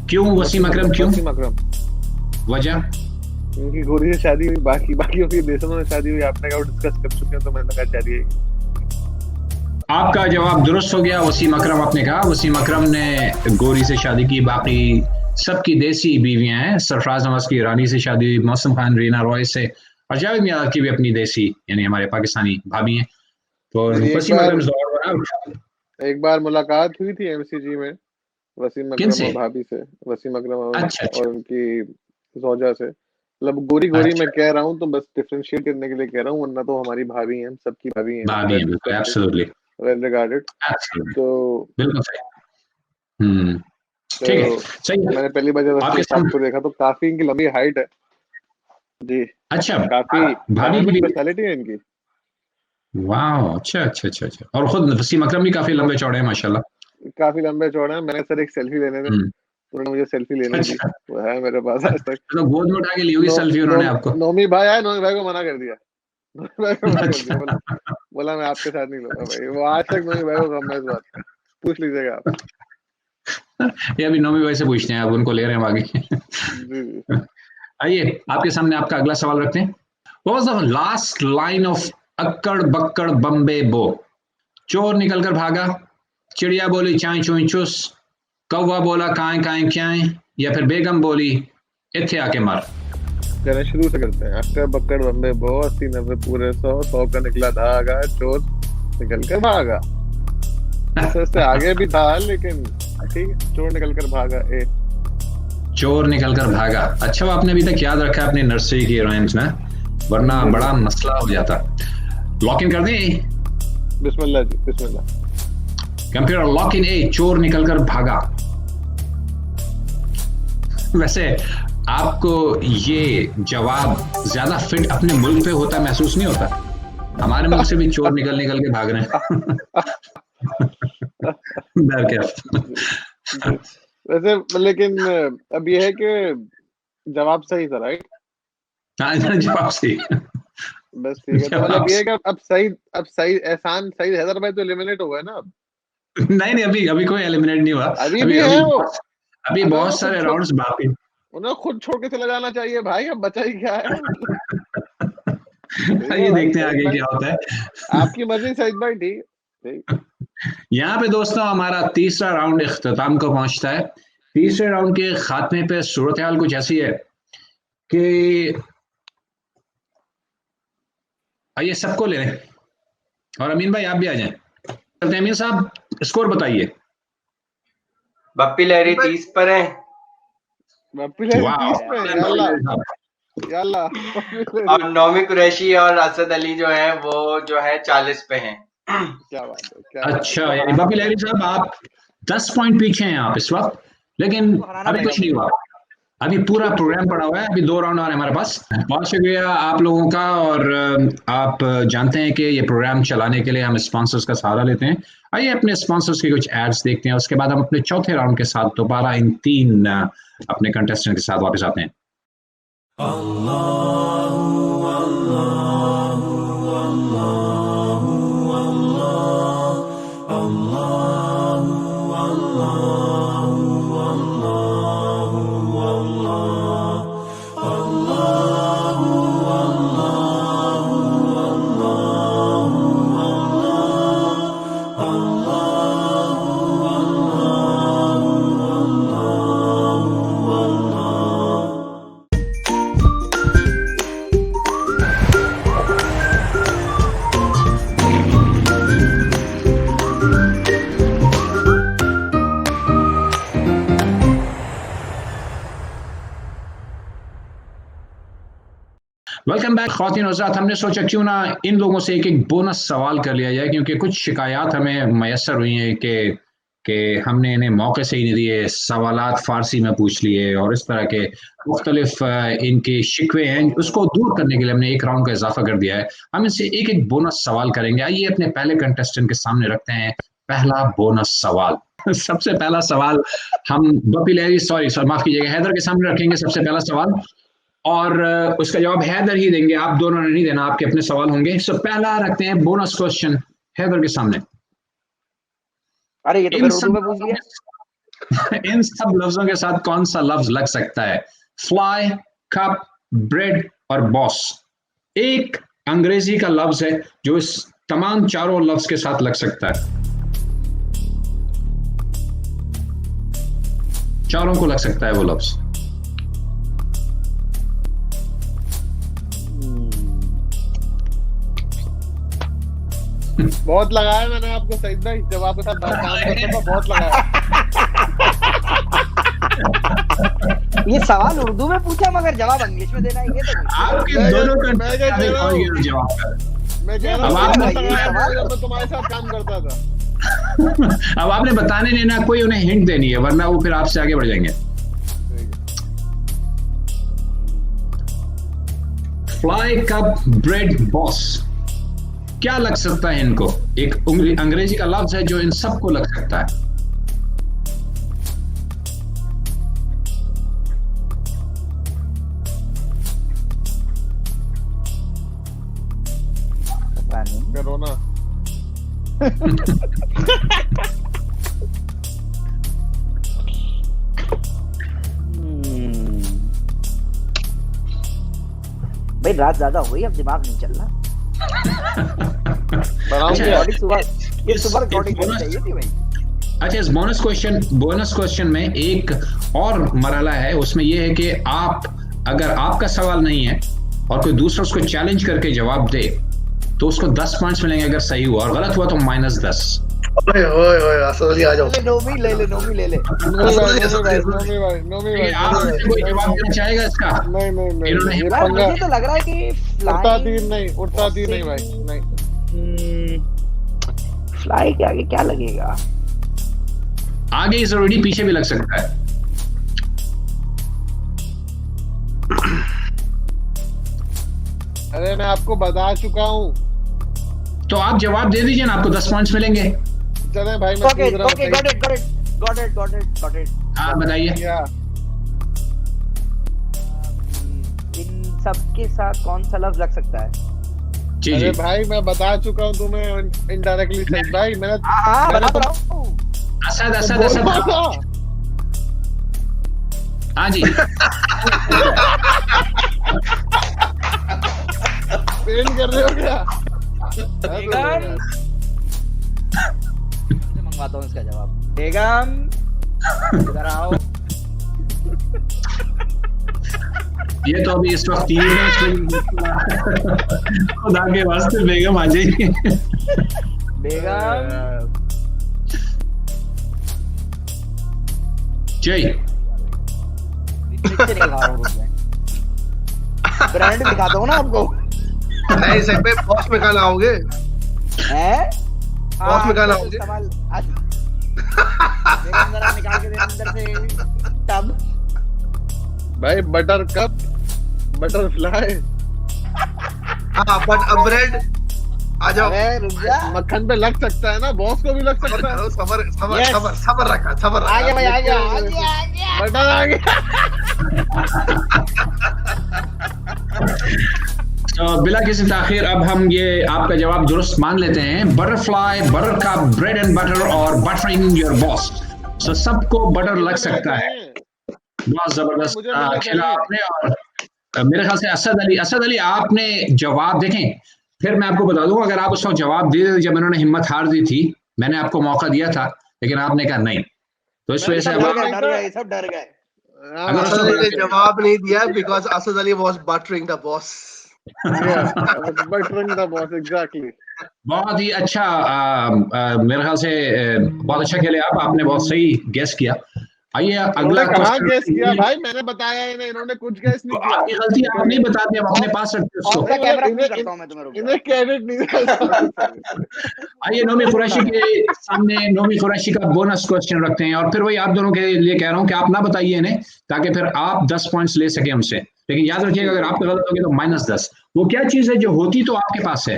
क्यों वसीम अकरम? क्यों वसीम अकरम? वजह उनकी गोरी से शादी हुई, बाकियों की देशों में शादी हुई। आपने कहा डिस्कस कर चुके हैं, तो मैंने कहा शादी है। आपका जवाब दुरुस्त हो गया। वसीम अकरम आपने कहा, वसीम अकरम ने गोरी से शादी की, बाकी सबकी देसी बीवियां हैं। सरफराज नवाज की ईरानी से शादी हुई, मौसम खान रीना रॉय से, और जावेद मियांदाद की भी अपनी देसी यानी हमारे पाकिस्तानी भाभी हैं। तो वसीम अकरम एक बार मुलाकात हुई थी एमसीजी में वसीम अकरम और भाभी से, वसीम अकरम और उनकी ज़ौजा से। मतलब गोरी मैं कह रहा हूँ तो बस डिफरेंशिएट करने के लिए कह रहा हूँ, वरना तो हमारी भाभी हैं, सबकी भाभी हैं, एब्सोल्युटली वेल रिगार्डेड। तो बिल्कुल सही। ठीक है, सही है। मैंने पहली बार जब आपको देखा तो काफी इनकी लंबी हाइट है जी। अच्छा, काफी भाभी की पर्सनालिटी है इनकी। वाह, अच्छा। और खुद वसीम अकरम भी काफी लंबे चौड़े हैं माशाल्लाह। काफी लंबे चौड़े हैं। मैंने सर एक सेल्फी लेने थे, उन्होंने मुझे सेल्फी लेने दी, वो है मेरे पास आज तक। तो गोद में उठा के ली होगी सेल्फी उन्होंने आपको? नोमी भाई आए, नोमी भाई को मना कर दिया। नोमी भाई को मना कर दिया, बोला मैं आपके साथ नहीं लूंगा भाई। वो आज तक नोमी भाई को गम है इस बात का, पूछ लीजिएगा आप। ये अभी नोमी भाई से पूछते हैं, आप उनको ले रहे हैं आगे। आइए आपके सामने आपका अगला सवाल रखते हैं। What was the last line of अक्कड़ बक्कड़ Bombay बो? चोर निकल कर भागा, चिड़िया बोली चाय चुई चुस, कौवा बोला काएं काएं क्याएं, या फिर बेगम बोली इत्थे आके मर। चलिए शुरू से करते हैं। अक्कड़ बक्कड़ बम्बे बो, 80 90 पूरे 100 का निकला धागा, चोर निकल कर भागा। इससे आगे भी था लेकिन ठीक है, चोर निकल कर भागा। चोर निकल कर भागा। अच्छा, वो आपने अभी तक याद रखा है अपनी नर्सरी की हीरोइंस में, वरना बड़ा मसला हो जाता। लॉक इन कर दें? बिस्मिल्लाह जी, बिस्मिल्लाह। कंप्यूटर लॉक इन ए, चोर निकल कर भागा। वैसे आपको ये जवाब ज्यादा फिट अपने मुल्क पे होता महसूस नहीं होता? हमारे मुल्क से भी चोर निकल निकल के भाग रहे हैं। डर के। वैसे लेकिन अब ये है कि जवाब सही था, राइट? हाँ, इधर जवाब सही। बस ठीक है, तो मतलब ये है कि अब सही एहसान सही हैदर भाई तो एलिमिनेट हो गए ना अब। नहीं, अभी कोई एलिमिनेट नहीं हुआ। अभी भी है वो। अभी बहुत सारे राउंड्स बाकी। उन्हें खुद छोड़ के चला जाना चाहिए भाई, अब बचा ही क्या है। ये देखते हैं आगे क्या होता है। आपकी मर्जी सईद भाई, ठीक। यहाँ पे दोस्तों हमारा तीसरा राउंड इख्तिताम को पहुंचता है। तीसरे राउंड के खात्मे पे सूरत हाल कुछ ऐसी है कि आइए सबको ले लें, और अमीन भाई आप भी आ जाएं। चलते हैं अमीन साहब, स्कोर बताइए। बप्पी लहरी 30 पर है। बप्पी लहरी वाह, 30 पे, याल्ला। और नौमी कुरैशी और असद अली जो है वो जो है 40 पे हैं। क्या बात है, अच्छा, यानी बप्पी लहरी साहब आप 10 पॉइंट पीछे हैं आप इस वक्त, लेकिन अभी कुछ नहीं हुआ, अभी पूरा प्रोग्राम पड़ा हुआ है, अभी 2 राउंड और है हमारे पास। बहुत शुक्रिया आप लोगों का, और आप जानते हैं कि ये प्रोग्राम चलाने के लिए हम स्पॉन्सर्स का सहारा लेते हैं। आइए अपने स्पॉन्सर्स के कुछ एड्स देखते हैं, उसके बाद हम अपने चौथे राउंड के साथ दोबारा इन 3 अपने कंटेस्टेंट के साथ वापस आते हैं। वेलकम बैक ख्वातीन और हज़रात। हमने सोचा क्यों ना इन लोगों से एक बोनस सवाल कर लिया जाए, क्योंकि कुछ शिकायत हमें मैसर हुई हैं कि हमने इन्हें मौके से ही नहीं दिए, सवालात फारसी में पूछ लिए और इस तरह के मुख्तलिफ इनके शिकवे हैं, उसको दूर करने के लिए हमने एक राउंड का इजाफा कर दिया है। हम इनसे एक बोनस सवाल करेंगे। आइए अपने पहले कंटेस्टेंट के सामने रखते हैं पहला बोनस सवाल। सबसे पहला सवाल हम बप्पी लहरी माफ कीजिएगा, हैदर के सामने रखेंगे सबसे पहला सवाल, और उसका जवाब हैदर ही देंगे, आप दोनों ने नहीं देना, आपके अपने सवाल होंगे। सो पहला रखते हैं बोनस क्वेश्चन हैदर के सामने। अरे ये तो फिर उर्दू में पूछ लिया। इन सब लफ्जों के साथ कौन सा लफ्ज लग सकता है? फ्लाई, कप, ब्रेड और बॉस। एक अंग्रेजी का लफ्ज है जो इस तमाम चारों लफ्ज के साथ लग सकता है, चारों को लग सकता है वो लफ्ज। बहुत लगाया मैंने आपको सईद भाई, जब आपके साथ काम करता था बहुत लगाया। ये सवाल उर्दू में पूछा मगर जवाब इंग्लिश में देना है, ये तो आपके दोनों का मैं कह जवाब है। मैं कह रहा हूं जब मैं तुम्हारे साथ काम करता था। अब आपने बताने नहीं ना, कोई उन्हें हिंट देनी है, वरना वो फिर आपसे आगे बढ़ जाएंगे। फ्लाई, कप, ब्रेड, बॉस, क्या लग सकता है इनको? एक अंग्रेजी का लफ्ज है जो इन सबको लग सकता है। करो ना। भाई रात ज्यादा हो गई, अब दिमाग नहीं चल रहा। सुबह रिकॉर्डिंग करनी चाहिए थी भाई। अच्छा, इस बोनस क्वेश्चन में एक और मरहला है, उसमें यह है कि आप अगर आपका सवाल नहीं है और कोई दूसरा उसको चैलेंज करके जवाब दे तो उसको 10 पॉइंट्स मिलेंगे अगर सही हुआ, और गलत हुआ तो -10। ओए असद अली आ जाओ। नोमी ले ले। कोई जवाब देना चाहेगा इसका? नहीं मुझे तो लग रहा है कि उड़ता तीर नहीं भाई, नहीं। फ्लाई के आगे क्या लगेगा? आगे इज ऑलरेडी, पीछे भी लग सकता है। अरे मैं आपको बता चुका हूँ, तो आप जवाब दे दीजिए ना, आपको 10 पॉइंट्स मिलेंगे। चले भाई, मैं Okay, पूछ रहा हूँ, okay, got it. हाँ बताइए। क्या इन सबके साथ कौन सा लफ्ज लग सकता है? जी अरे जी, भाई मैं बता चुका हूँ तुम्हें इनडायरेक्टली सही भाई, मैंने हाँ, मैंने बता रहा हूँ। असद असद बोला असद, था। हाँ जी। पेन कर रहे हो क्या? बेगम, मैं मंगवाता हूँ इसका जवाब। बेगम, इधर आओ। ये तो अभी इस वक्त टीवी में खुदा के वास्ते बेगम आ जाइए। बेगम, जय नीचे नहीं खा रहा हूँ, रुक जाए। ब्रांड दिखाता हूँ ना आपको। नहीं सर पे बॉस में खाना आओगे। हैं? बॉस में खाना हाँ, आओगे। इस्तेमाल बेगम जरा निकाल के दे अंदर से टब। भाई बटर कप, बटरफ्लाई, हाँ बट अब ब्रेड आ जाओ। अरे रुक जा। मक्खन पे लग सकता है ना, बॉस को भी लग सकता है। सबर सबर Yes. सबर सबर रखा, सबर आ गया रखा। भाई, आ गया। बटर आ गया। तो बिला किसी ताखिर अब हम ये आपका जवाब दुरुस्त मान लेते हैं। Butterfly, butter cup, bread and butter और बटरिंग योर बॉस। तो सबको बटर लग सकता है। बहुत जबरदस्त मुझे मिलना खेला चाहिए। आपने। और मेरे ख्याल से असद अली आपने जवाब देखें, फिर मैं आपको बता दूं, अगर आप उसको जवाब दे देते जब इन्होंने हिम्मत हार दी थी, मैंने आपको मौका दिया था, लेकिन आपने कहा नहीं, तो इस वजह से सब अब डर गए, सब डर गए। अगर असद अली ने जवाब नहीं दिया because Asad Ali was buttering the boss. Buttering the boss, exactly. बहुत ही अच्छा मेरे ख्याल से बहुत अच्छा खेले आप, आपने बहुत सही गेस किया। आइए अगला उन्होंने कहाँ क्वेश्चन। गेस किया भाई, मैंने बताया इन्हें, इन्होंने कुछ गेस नहीं किया। आपकी गलती है, आप नहीं बताते, आप अपने पास रखते हो और उसको। मैं कैमरा फुल करता हूँ मैं तुम्हें, रुक जाओ। इन्हें क्रेडिट नहीं देता। आइए नोमी कुरैशी के सामने नोमी कुरैशी का बोनस क्वेश्चन रखते हैं, और फिर वही आप दोनों के लिए कह रहा हूं कि आप ना बताइए इन्हें, ताकि फिर आप 10 पॉइंट्स ले सके हमसे। लेकिन याद रखिएगा, अगर आप गलत होंगे तो -10। वो क्या चीज है जो होती तो आपके पास है,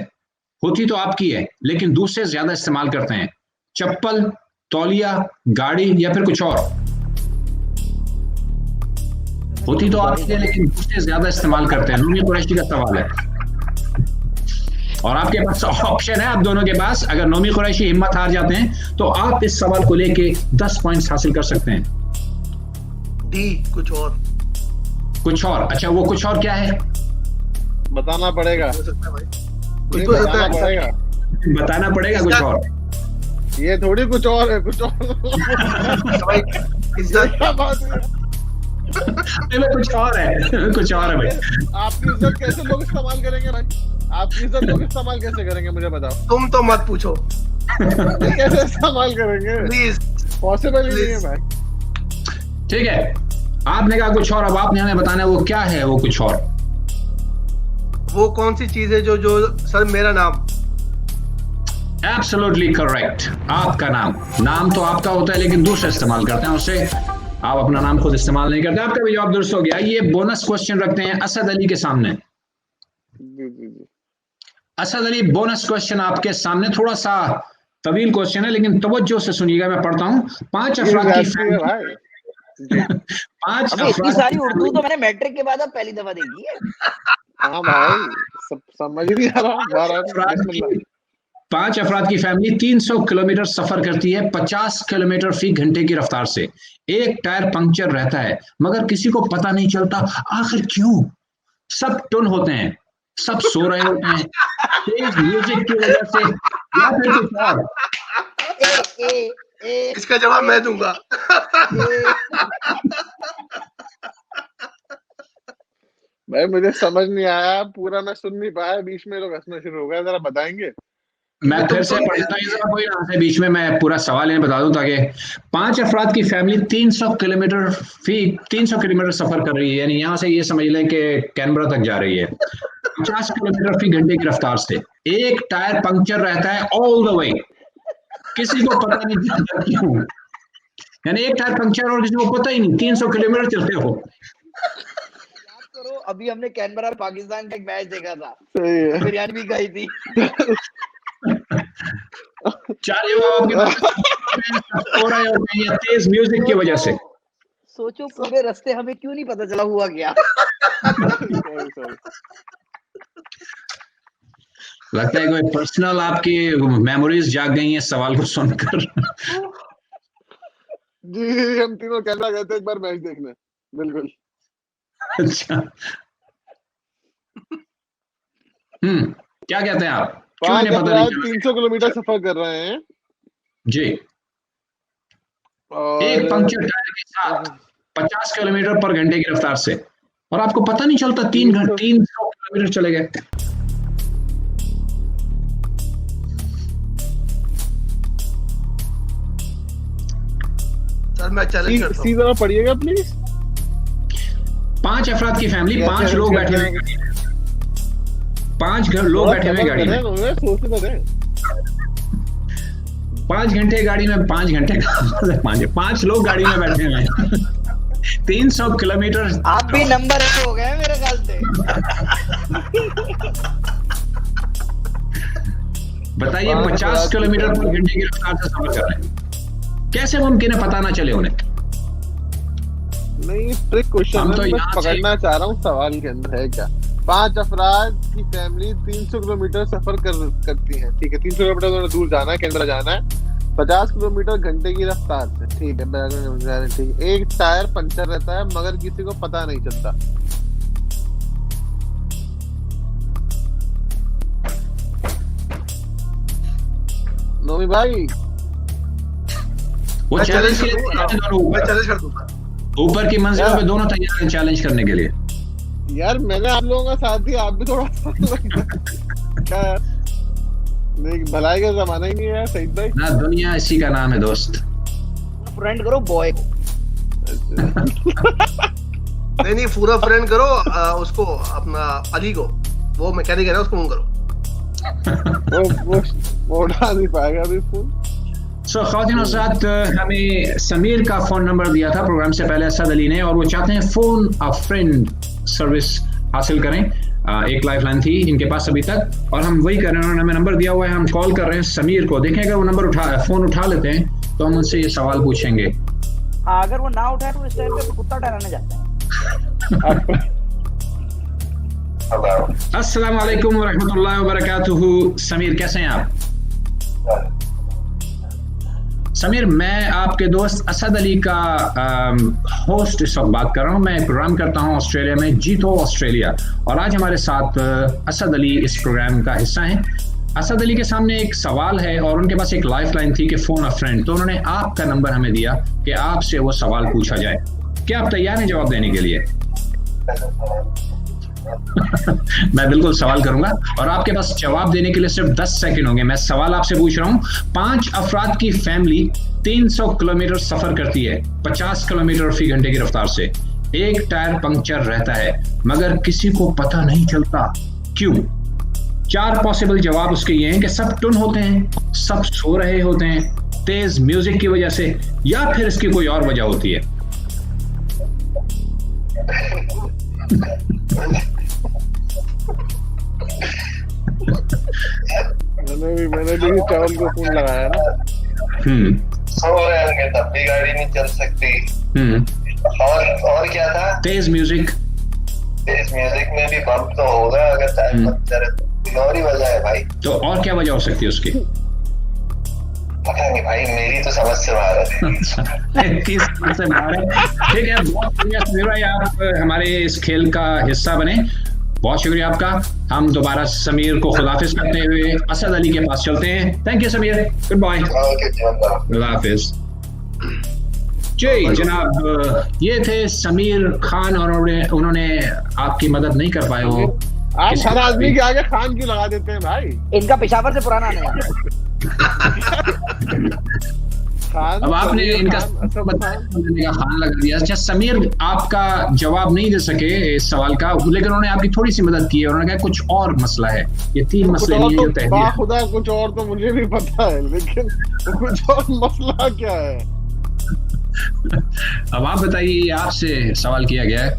होती तो आपकी है, लेकिन दूसरे ज्यादा इस्तेमाल करते हैं? चप्पल, तौलिया, गाड़ी या फिर कुछ और? होती तो आपकी है, लेकिन दूसरे ज्यादा इस्तेमाल करते हैं। नोमी कुरैशी का सवाल है, और आपके पास ऑप्शन है आप दोनों के पास। अगर नोमी कुरैशी हिम्मत हार जाते हैं तो आप इस सवाल को लेके 10 पॉइंट्स हासिल कर सकते हैं। डी कुछ और कुछ और? अच्छा, वो कुछ और क्या है? बताना पड़ेगा, हो सकता है भाई, कुछ नहीं, तो हो सकता बताना है। पड़ेगा। बताना पड़ेगा कुछ और। ये थोड़ी कुछ और है, कुछ और। भाई इज्जत क्या बात है? नहीं, कुछ और है, कुछ और है भाई। आपकी इज्जत कैसे लोग इस्तेमाल करेंगे भाई? आपकी इज्जत लोग इस्तेमाल कैसे करेंगे, मुझे बताओ। तुम तो मत पूछो ये कैसे इस्तेमाल करेंगे? प्लीज। पॉसिबल ही नहीं है भाई। ठीक है, आपने कहा कुछ और, अब आपने हमें बताना है वो क्या है वो कुछ और। वो कौन सी चीज है जो जो सर मेरा नाम? Absolutely correct. आपका नाम तो आपका होता है, लेकिन दूसरे इस्तेमाल करते हैं उससे। आप अपना नाम खुद इस्तेमाल नहीं करते। आपका भी जवाब दुरुस्त हो गया। ये बोनस क्वेश्चन रखते हैं असद अली के सामने। जी जी जी। असद अली, बोनस क्वेश्चन आपके सामने। थोड़ा सा तवील क्वेश्चन है, लेकिन तवज्जो से सुनिएगा, मैं पढ़ता हूँ। 5 ये अफराद की जाती है भाई। जी। 5 अबे इतनी अफराद सारी की उर्दू तो मैंने मैट्रिक के बाद अब पहली दफा देखी है। हाँ भाई, सब समझ नहीं आ रहा। फैमिली 5 अफराद की फैमिली 300 किलोमीटर सफर करती है 50 किलोमीटर फी घंटे की रफ्तार से। एक टायर पंक्चर रहता है, मगर किसी को पता नहीं चलता आखिर क्यों। सब टुन होते हैं, सब सो रहे होते हैं तेज म्यूजिक की वजह से, या फिर कुछ और। इसका जवाब मैं दूंगा। भाई मुझे समझ नहीं आया, पूरा मैं सुन नहीं पाया, बीच में लोग हंसना शुरू हो गया। जरा बताएंगे? मैं फिर से पढ़ देता हूँ, कोई ना हंसे बीच में, मैं पूरा सवाल इन्हें बता दूं ताकि 5 अफराद की फैमिली 300 किलोमीटर सफर कर रही है, यानी यहाँ से ये समझ लें कि कैनबरा तक जा रही है 50 किलोमीटर फी घंटे की रफ्तार से। एक टायर पंक्चर रहता है ऑल द वे, किसी को पता नहीं चलता क्यों। यानी एक टायर पंक्चर और किसी को पता ही नहीं, 300 किलोमीटर चलते हो। करो, अभी हमने कैनबरा पाकिस्तान का एक मैच देखा था, सही है। बिरयानी भी खाई थी। चार जवाब आपके पास हो रहे होते हैं या तेज म्यूजिक की वजह से? सोचो पूरे रास्ते हमें क्यों नहीं पता चला हुआ क्या। Sorry. लगता है कोई पर्सनल आपकी मेमोरीज जाग गई हैं सवाल को सुनकर। जी हम तीनों कैनेडा गए थे एक बार मैच देखने। बिल्कुल। अच्छा। क्या कहते हैं आप? क्यों पांच इन्हें पता नहीं अपराध चला? 300 किलोमीटर सफर कर रहे हैं जी। और एक पंक्चर टायर के साथ 50 किलोमीटर पर घंटे की रफ्तार से, और आपको पता नहीं चलता 300 किलोमीटर चले गए। सर मैं चैलेंज करता हूँ। सीधा पढ़िएगा प्लीज। 5 अफराद की फैमिली, 5 लोग बैठे हुए, 5 लोग बैठे हुए गाड़ी में, सोचने तो दें। 5 घंटे गाड़ी में, 5 घंटे 5 लोग गाड़ी में बैठे हुए हैं। 300 किलोमीटर। आप भी नंबर 1 हो गए मेरे ख्याल से। बताइए 50 किलोमीटर पर घंटे की रफ्तार से सफर कर रहे हैं, कैसे मुमकिन है पता ना चले उन्हें? नहीं ट्रिक क्वेश्चन हम तो है, मैं यहाँ से- पकड़ना चाह रहा हूँ सवाल के अंदर है क्या। 5 अफराद की फैमिली 300 किलोमीटर सफर करती है, ठीक है। 300 किलोमीटर उन्होंने दूर जाना है, कैनेडा जाना है, 50 किलोमीटर घंटे की रफ्तार से, ठीक है। ठीक, एक टायर पंचर रहता है मगर किसी को पता नहीं चलता। नोमी भाई वो मैं चैलेंज चैलेंज के लिए कर दूंगा। तैयार हैं दोनों मैं ऊपर। चैलेंज कर दूंगा। ऊपर की मंजिलों पे दोनों तैयार हैं चैलेंज करने के लिए। यार मैंने आप लोगों का साथ दिया, आप भी थोड़ा क्या यार, नहीं भलाई का जमाना ही नहीं है यार सईद भाई। ना दुनिया इसी का नाम है दोस्त। फ्रेंड करो बॉय को। नहीं पूरा फ्रेंड करो उसको, अपना अली को, वो मैकेनिक है ना, उसको फोन करो। वो उठा नहीं पाएगा अभी फोन। सो ख़वातीन और हज़रात, हमें समीर का फोन नंबर दिया था प्रोग्राम से पहले असद अली ने, और वो चाहते हैं फोन अ फ्रेंड सर्विस हासिल करें। एक लाइफ लाइन थी इनके पास अभी तक, और हम वही कर रहे हैं। उन्होंने हमें नंबर दिया हुआ है, हम कॉल कर रहे हैं समीर को। देखें अगर वो नंबर फोन उठा लेते हैं तो हम उनसे ये सवाल पूछेंगे। अगर वो ना उठाए तो इस टाइम पे कुत्ता टहराने जाता है। अस्सलाम वालेकुम व रहमतुल्लाहि व बरकातुहू। समीर कैसे हैं आप? समीर, मैं आपके दोस्त असद अली का होस्ट इस वक्त बात कर रहा हूं। मैं प्रोग्राम करता हूं ऑस्ट्रेलिया में, जीतो ऑस्ट्रेलिया, और आज हमारे साथ असद अली इस प्रोग्राम का हिस्सा हैं। असद अली के सामने एक सवाल है और उनके पास एक लाइफ लाइन थी कि फोन अ फ्रेंड, तो उन्होंने आपका नंबर हमें दिया कि आपसे वो सवाल पूछा जाए। क्या आप तैयार हैं जवाब देने के लिए? मैं बिल्कुल सवाल करूंगा और आपके पास जवाब देने के लिए सिर्फ 10 सेकंड होंगे। मैं सवाल आपसे पूछ रहा हूं। 5 अफराद की फैमिली 300 किलोमीटर सफर करती है 50 किलोमीटर फी घंटे की रफ्तार से। एक टायर पंक्चर रहता है मगर किसी को पता नहीं चलता, क्यों? 4 पॉसिबल जवाब उसके ये हैं कि सब टुन होते हैं, सब सो रहे होते हैं, तेज म्यूजिक की वजह से, या फिर इसकी कोई और वजह होती है। मैंने भी चावल को फोन लगाया ना। सो रहे होंगे तब भी गाड़ी नहीं चल सकती। और क्या था? तेज म्यूजिक। तेज म्यूजिक में भी बम्प तो होगा अगर टायर पंक्चर है तो। और ही वजह है भाई। तो और क्या वजह हो सकती है उसकी? पता नहीं भाई, मेरी तो समझ से बाहर है। किस समझ से बाहर है? ठीक है, बहुत शुक्रिया समीर भाई, आप हमारे इस खेल का हिस्सा बने। बहुत शुक्रिया आपका। हम दोबारा समीर को खुदाफिज करते हुए असद अली के पास चलते हैं। Thank you Sameer, good bye, अल्लाह हाफिज। जी जनाब, ये थे समीर खान और उन्होंने आपकी मदद नहीं कर पाए वो। आप हर आदमी के आगे खान क्यों लगा देते हैं भाई? इनका पेशावर से पुराना नहीं है। अब आपने इनका खान लगा दिया। अच्छा समीर, आपका जवाब नहीं दे सके इस सवाल का, लेकिन उन्होंने आपकी थोड़ी सी मदद की है। उन्होंने कहा कुछ और मसला है, ये 3 मसले नहीं है जो तय है। खुदा कुछ और तो मुझे भी पता है, लेकिन कुछ और मसला क्या है? अब आप बताइए, आपसे सवाल किया गया है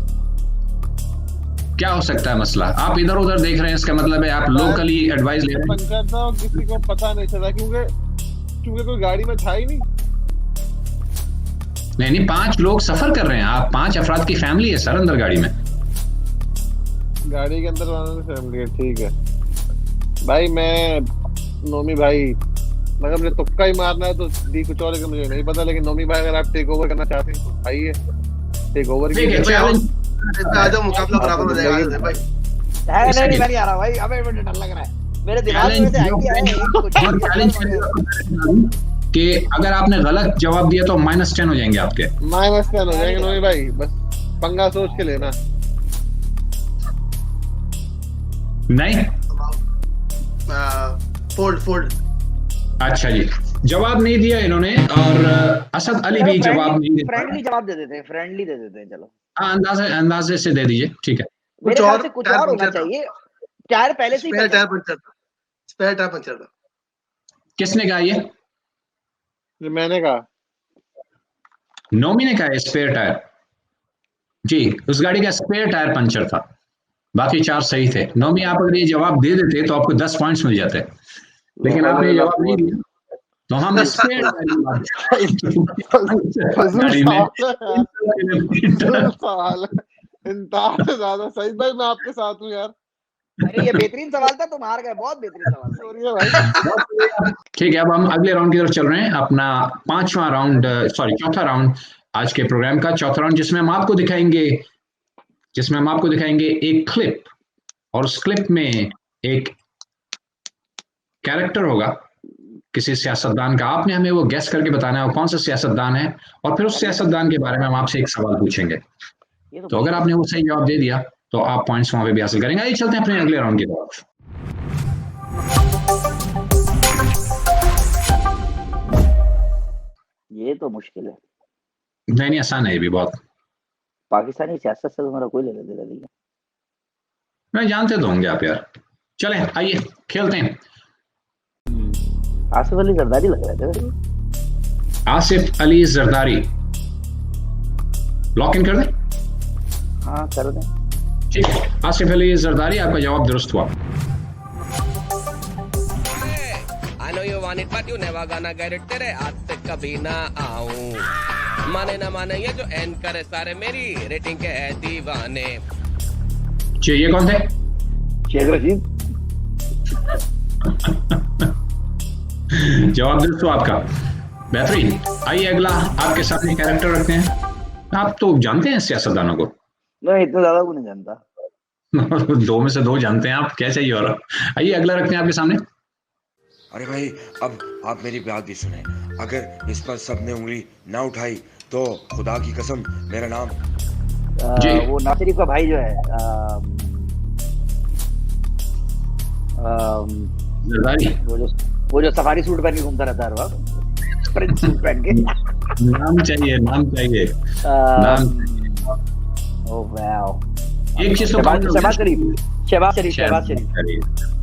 क्या हो सकता है मसला? आप इधर उधर देख रहे हैं, इसका मतलब है आप लोकली एडवाइस ले रहे हैं। पंचर था और किसी को पता नहीं चला क्योंकि कोई गाड़ी में था ही नहीं। नहीं, 5 लोग सफर कर रहे हैं, आप 5 अफराद की फैमिली है सर अंदर गाड़ी में। गाड़ी के अंदर वालों की फैमिली है, ठीक है भाई। मैं नोमी भाई, मगर मुझे तुक्का ही मारना है तो डी कुछ और, मुझे नहीं पता, लेकिन नोमी भाई अगर आप टेक ओवर करना चाहते हैं तो आइए, टेक ओवर ठीक है, कीजिए। चैलेंज आ जाओ, मुकाबला बराबर हो जाएगा भाई। नहीं नहीं आ रहा भाई, अबे मुझे डर लग रहा है, मेरे दिमाग में से आइडिया है कि अगर आपने गलत जवाब दिया तो -10 हो जाएंगे आपके। -10 हो जाएंगे नोमी भाई, बस पंगा सोच के लेना। नहीं, फोल्ड। अच्छा जी, जवाब नहीं दिया इन्होंने, और असद अली भी जवाब नहीं दिया। फ्रेंडली जवाब दे देते हैं, फ्रेंडली दे देते हैं, चलो। हाँ, अंदाजे से दे दीजिए, ठीक है। मेरे ख्याल से कुछ और होना चाहिए। टायर पहले से ही स्पेयर टायर पंचर था। किसने कहा ये? मैंने कहा, नोमी ने कहा स्पेयर टायर। जी, उस गाड़ी का स्पेयर टायर पंचर था, बाकी 4 सही थे। नोमी, आप अगर ये जवाब दे देते तो आपको 10 पॉइंट्स मिल जाते, लेकिन आपने जवाब नहीं दिया तो हम स्पेयर ज्यादा सही भाई, मैं आपके साथ हूँ यार। अरे ये बेहतरीन सवाल था, तुम हार गए, बहुत बेहतरीन सवाल भाई। ठीक है, अब हम अगले राउंड की तरफ चल रहे हैं, अपना चौथा राउंड आज के प्रोग्राम का चौथा राउंड, जिसमें हम आपको दिखाएंगे एक क्लिप, और उस क्लिप में एक कैरेक्टर होगा किसी सियासतदान का। आपने हमें वो गेस करके बताना है वो कौन सा सियासतदान है, और फिर उस सियासतदान के बारे में हम आपसे एक सवाल पूछेंगे। तो अगर आपने वो सही जवाब दे दिया तो आप पॉइंट्स वहां पे भी हासिल करेंगे। आइए चलते हैं अपने अगले राउंड की तरफ। ये तो मुश्किल है। नहीं, आसान है ये भी बहुत। पाकिस्तानी सियासत से तुम्हारा कोई लेना देना नहीं है। मैं जानते तो होंगे आप यार। चलें, आइए खेलते हैं। आसिफ अली जरदारी लग रहा था। आसिफ अली जरदारी लॉक इन कर दें? हाँ कर दें। ठीक है, आसिफ अली जरदारी, आपका जवाब दुरुस्त हुआ। I know you want it but you never gonna get it, तेरे हाथ से कभी ना आऊं। माने ना माने ये जो एंकर है सारे मेरी रेटिंग के है दीवाने। ये कौन थे? शेख रशीद। जवाब दुरुस्त हुआ आपका, बेहतरीन। आइए अगला आपके सामने कैरेक्टर रखते हैं। आप तो जानते हैं सियासतदानों को? मैं इतना ज्यादा को नहीं जानता। 2 में से 2 जानते हैं आप, क्या चाहिए और? आइए अगला रखते हैं आपके सामने। अरे भाई, अब आप मेरी बात भी सुने, अगर इस पर सबने उंगली ना उठाई तो खुदा की कसम मेरा नाम वो नासिर का भाई जो है जरदारी, वो जो सफारी सूट पहन के घूमता रहता है वहाँ, प्रिंस सूट पहन के। नाम चाहिए नाम। ओह वाओ, एक चीज तो शहबाज शरीफ।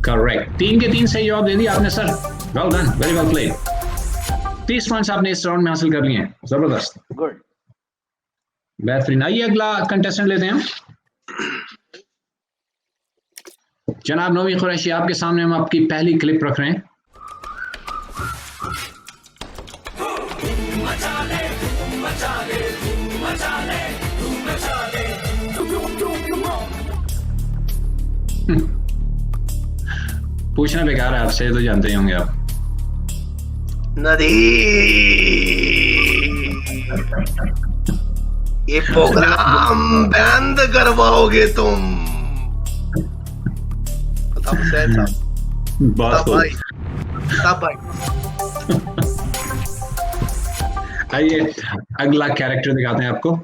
करेक्ट, 3 के 3 सही जवाब दे दिए आपने sir. Well done, very well played. 30 points आपने इस राउंड में हासिल कर लिए हैं, जबरदस्त, गुड, बेहतरीन। आइए अगला कंटेस्टेंट लेते हैं। जनाब नोमी कुरैशी, आपके सामने हम आपकी पहली क्लिप रख रहे हैं। पूछना बेकार है आपसे, तो जानते ही होंगे आप। नदी, ये प्रोग्राम बंद करवाओगे तुम? भाई। आइए अगला कैरेक्टर दिखाते हैं आपको।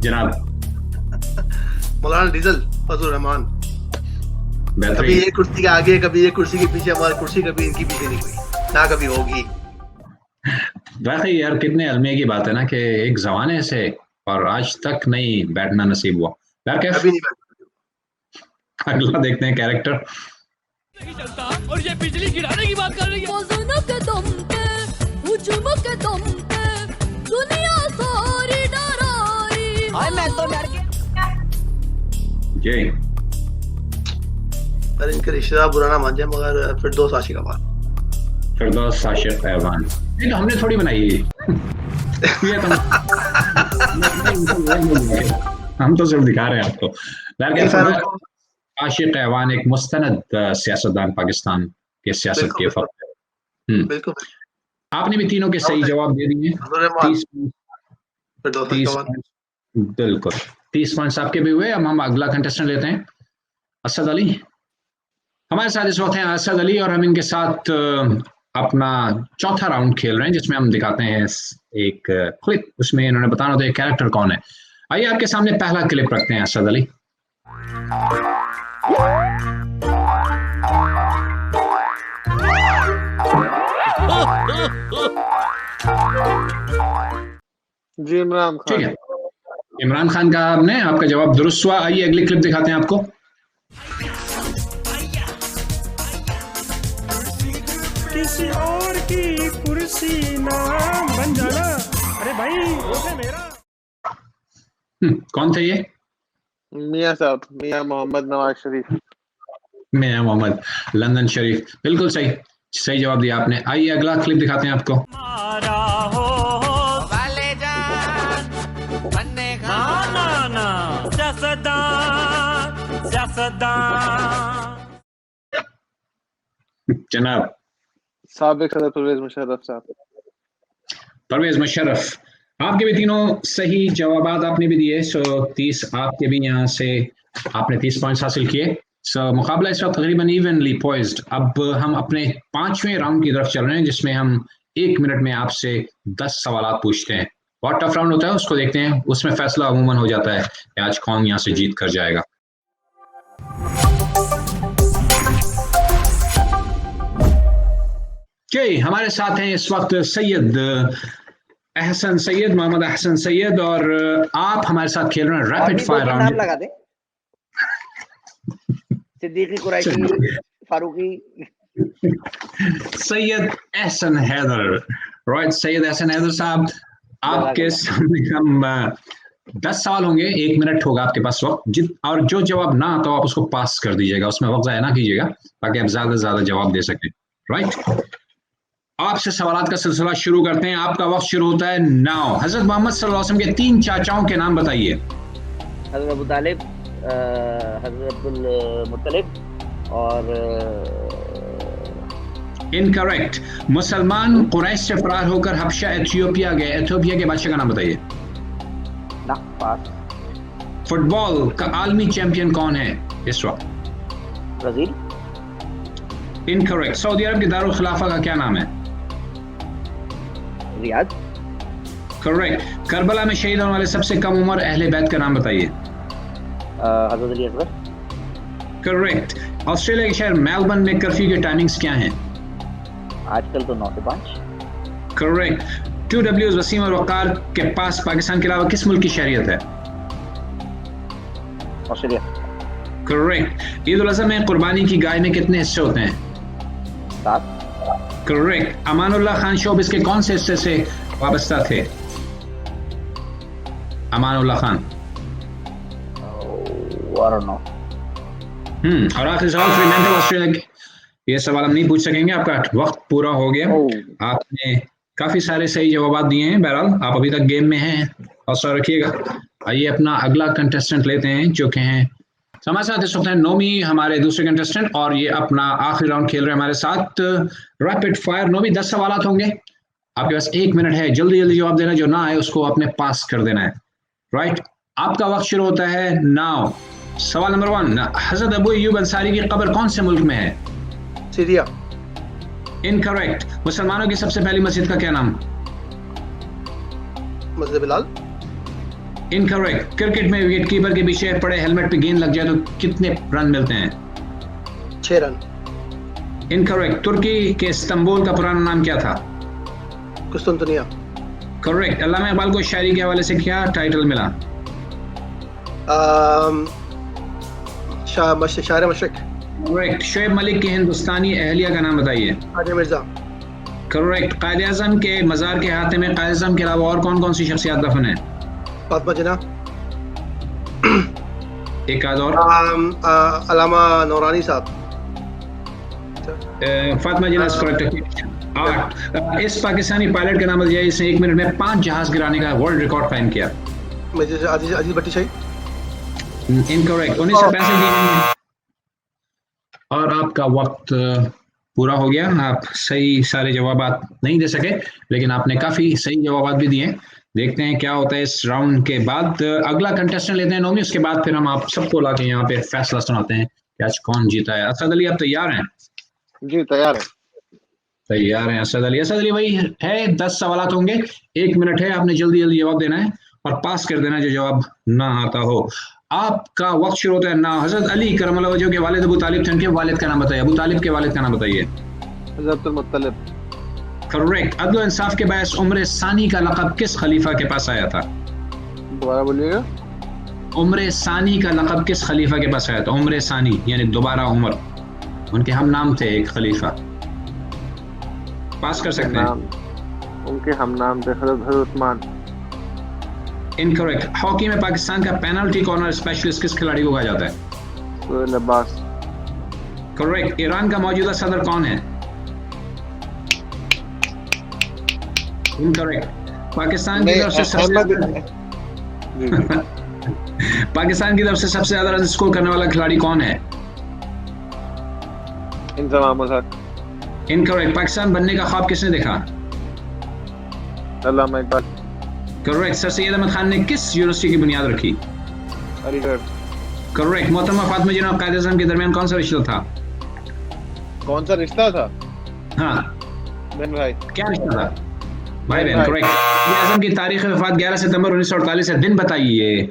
जनाब मौलाना डीजल फजल रहमान। कभी बेहतरीन। ये कुर्सी के आगे, कभी ये कुर्सी के पीछे, हमारी कुर्सी कभी इनकी पीछे नहीं हुई, ना कभी होगी। वैसे यार कितने अलमिया की बात है ना कि एक जमाने से और आज तक नहीं बैठना नसीब हुआ। यार कैसे? कभी नहीं बैठा। अगला देखते हैं कैरेक्टर। और ये बिजली गिराने की बात कर रही है। वज़नों के दम पे, हुजूमों के दम पे, दुनिया सारी डराई। हाय मैं तो डर गया। जी अरे इनके रिश्तेदार बुरा ना मान जाए, मगर फिरदौस आशिकाबाद, फिरदौस आशिक ऐवान, ये तो हमने थोड़ी बनाई है। ये तो हम तो सिर्फ दिखा रहे हैं आपको। फिरदौस आशिक ऐवान एक मुस्तनद सियासतदान पाकिस्तान के सियासत के फख्र। बिल्कुल। आपने भी तीनों के सही जवाब दे दिए। 30 पॉइंट्स आपके भी हुए। अब हम अगला कंटेस्टेंट लेते हैं, असद अली। हमारे साथ इस वक्त हैं असद अली और हम इनके साथ अपना चौथा राउंड खेल रहे हैं, जिसमें हम दिखाते हैं एक क्लिप। उसमें इन्होंने बताना होता है कैरेक्टर कौन है। आइए आपके सामने पहला क्लिप रखते हैं असद अली। जी इमरान खान। ठीक है, इमरान खान का आपने, आपका जवाब दुरुस्त हुआ। आइए अगली क्लिप दिखाते हैं आपको। किसी और की कुर्सी ना बन जाना। अरे भाई वो है मेरा। कौन थे ये? मियां साहब, मियां मोहम्मद नवाज शरीफ। मियां मोहम्मद लंदन शरीफ, बिल्कुल सही, सही जवाब दिया आपने। आइए अगला क्लिप दिखाते हैं आपको। जनाब साबिक सदर परवेज मुशर्रफ साहब। परवेज मुशर्रफ, आपके भी तीनों सही जवाबात आपने भी दिए। सो 30 आपके भी यहाँ से आपने 30 पॉइंट्स हासिल किए। सो मुकाबला इस वक्त तकरीबन इवनली पॉइज्ड। अब हम अपने 5वें राउंड की तरफ चल रहे हैं, जिसमें हम 1 मिनट में आपसे 10 सवाल पूछते हैं। बहुत टफ राउंड होता है, उसको देखते हैं। उसमें फैसला अमूमन हो जाता है कि आज कौन यहाँ से जीत कर जाएगा। जी हमारे साथ हैं इस वक्त सैयद अहसन सैयद, मोहम्मद अहसन सैयद, और आप हमारे साथ खेल रहे हैं रैपिड फायर राउंड। नाम लगा दे। सिद्दीकी, कुरैशी, फारूकी। सैयद अहसन हैदर, राइट। सैयद अहसन हैदर साहब, आपके सामने हम 10 सवाल होंगे। 1 मिनट होगा आपके पास वक्त, और जो जवाब ना आता हो आप उसको पास कर दीजिएगा, उसमें वक्त ज़ाया ना कीजिएगा, ताकि आप ज्यादा से ज्यादा जवाब दे सकें। राइट, आपसे सवालात का सिलसिला शुरू करते हैं। आपका वक्त शुरू होता है नाउ। हजरत मोहम्मद सल्लल्लाहु अलैहि वसल्लम के 3 चाचाओं के नाम बताइए। हजरत अबू तालिब, हजरत अब्दुल मुत्तलिब और इनकरेक्ट। मुसलमान कुरैश से फरार होकर हबशा एथियोपिया गए। एथियोपिया के बादशाह का नाम बताइए। फुटबॉल का आलमी चैंपियन कौन है इस वक्त? ब्राजील। इनकरेक्ट। सऊदी अरब के दारुल खिलाफा का क्या नाम है? रियाद। करेक्ट। करबला में शहीद होने वाले सबसे कम उम्र अहले बैत का नाम बताइए। हजरत अली असगर। करेक्ट। ऑस्ट्रेलिया के शहर मेलबर्न में कर्फ्यू के टाइमिंग्स क्या हैं? आजकल तो 9 से 5। करेक्ट। 2Ws वसीम और वकार के पास पाकिस्तान के अलावा किस मुल्क की शहरियत है? ऑस्ट्रेलिया। करेक्ट। ईद उल अज़हा में कुर्बानी की गाय में कितने हिस्से होते हैं? 7। करेक्ट। अमानुल्लाह खान शोबिस के कौन से हिस्से से वाबस्ता थे? अमानुल्लाह खान। और आखिरी सवाल, फ्रीमैंटल ऑस्ट्रेलिया के, ये सवाल हम नहीं पूछ सकेंगे, आपका वक्त पूरा हो गया। आपने काफी सारे सही जवाब दिए हैं। बहरहाल आप अभी तक गेम में हैं, हौसला रखिएगा। आइए अपना अगला कंटेस्टेंट लेते हैं, जो कि हैं हमारे साथ इस वक्त हैं नोमी, हमारे दूसरे कंटेस्टेंट, और ये अपना आखिरी राउंड खेल रहे हैं हमारे साथ रैपिड फायर। नोमी 10 सवाल होंगे, आपके पास 1 मिनट है। जल्दी जल्दी जवाब देना, जो ना आए उसको आपने पास कर देना है। राइट, आपका वक्त शुरू होता है नाउ। सवाल नंबर 1, हजरत अबू अय्यूब अंसारी की कब्र कौन से मुल्क में है? सीरिया। इनकरेक्ट। मुसलमानों की सबसे पहली मस्जिद का क्या नाम? मस्जिद बिलाल। इनकरेक्ट। क्रिकेट में विकेट कीपर के पीछे पड़े हेलमेट पे गेंद लग जाए तो कितने रन मिलते हैं? 6 रन। इनकरेक्ट। तुर्की के इस्तांबुल का पुराना नाम क्या था? कुस्तुनतनिया। करेक्ट। अल्लामा इकबाल को शायरी के हवाले से क्या टाइटल मिला? शायर मशरिक। करेक्ट। शोएब मलिक की हिंदुस्तानी अहलिया का नाम बताइए। हाजी मिर्जा। करेक्ट। कायद आज़म के मज़ार के अहाते में कायद आज़म के अलावा और कौन कौन सी शख्सियत दफन है? फातिमा जिन्ना। एक आध और। अलामा नौरानी साहब। फातिमा जिन्ना करेक्ट। 8 इस पाकिस्तानी पायलट का नाम बताइए जिसने 1 मिनट में 5 जहाज गिराने का वर्ल्ड रिकॉर्ड कायम किया। अजीज भट्टी शाही। इनकरेक्ट। 1965 और आपका वक्त पूरा हो गया। आप सही सारे जवाब नहीं दे सके, लेकिन आपने काफी सही जवाब भी दिए। देखते हैं क्या होता है इस राउंड के बाद। अगला कंटेस्टेंट लेते हैं नोमी, उसके बाद फिर हम आप सबको लाके यहाँ पे फैसला सुनाते हैं कि आज कौन जीता है। असद अली, आप तैयार हैं? जी तैयार है। तैयार हैं असद अली। असद अली भाई है 10 सवाल होंगे, 1 मिनट है, आपने जल्दी जल्दी जवाब देना है और पास कर देना जो जवाब ना आता हो। आपका वक्त शुरू होता है ना। हजरत अली करमल्लाहु वजहहु के वालिद अबू तालिब थे, उनके वालिद का नाम बताइए। अबू तालिब के वालिद का नाम बताइए। हज़रत अब्दुल मुत्तलिब। करेक्ट। अदल इंसाफ के बायस उम्र सानी का लक़ब किस खलीफा के पास आया था? दोबारा बोलिएगा। उम्र सानी का लक़ब किस खलीफा के पास आया था? उम्र सानी यानी दोबारा उम्र, उनके हम नाम थे एक खलीफा। पास कर सकते हैं। उनके हम नाम थे हज़रत उस्मान। इनकरेक्ट। हॉकी में पाकिस्तान का पेनल्टी कॉर्नर स्पेशलिस्ट किस खिलाड़ी को कहा जाता है? सोहेल अब्बास। करेक्ट। ईरान का मौजूदा सदर कौन है? इनकरेक्ट। पाकिस्तान की तरफ से पाकिस्तान की तरफ से सबसे ज्यादा रन स्कोर करने वाला खिलाड़ी कौन है? इंतजाम हक। इनकरेक्ट। पाकिस्तान बनने का ख्वाब किसने देखा? अल्लामा इकबाल। करेक्ट। सर सैयद अहमद खान ने किस यूनिवर्सिटी की बुनियाद रखी? अलीगढ़। करेक्ट। मोहतरमा फातिमा जिन्ना और कायद आज़म के दरमियान कौन सा रिश्ता था? कौन सा रिश्ता था? हाँ, बहन भाई। क्या रिश्ता था? भाई बहन। करेक्ट। कायद आज़म की तारीख वफात 11 सितंबर 1948 है। दिन बताइए,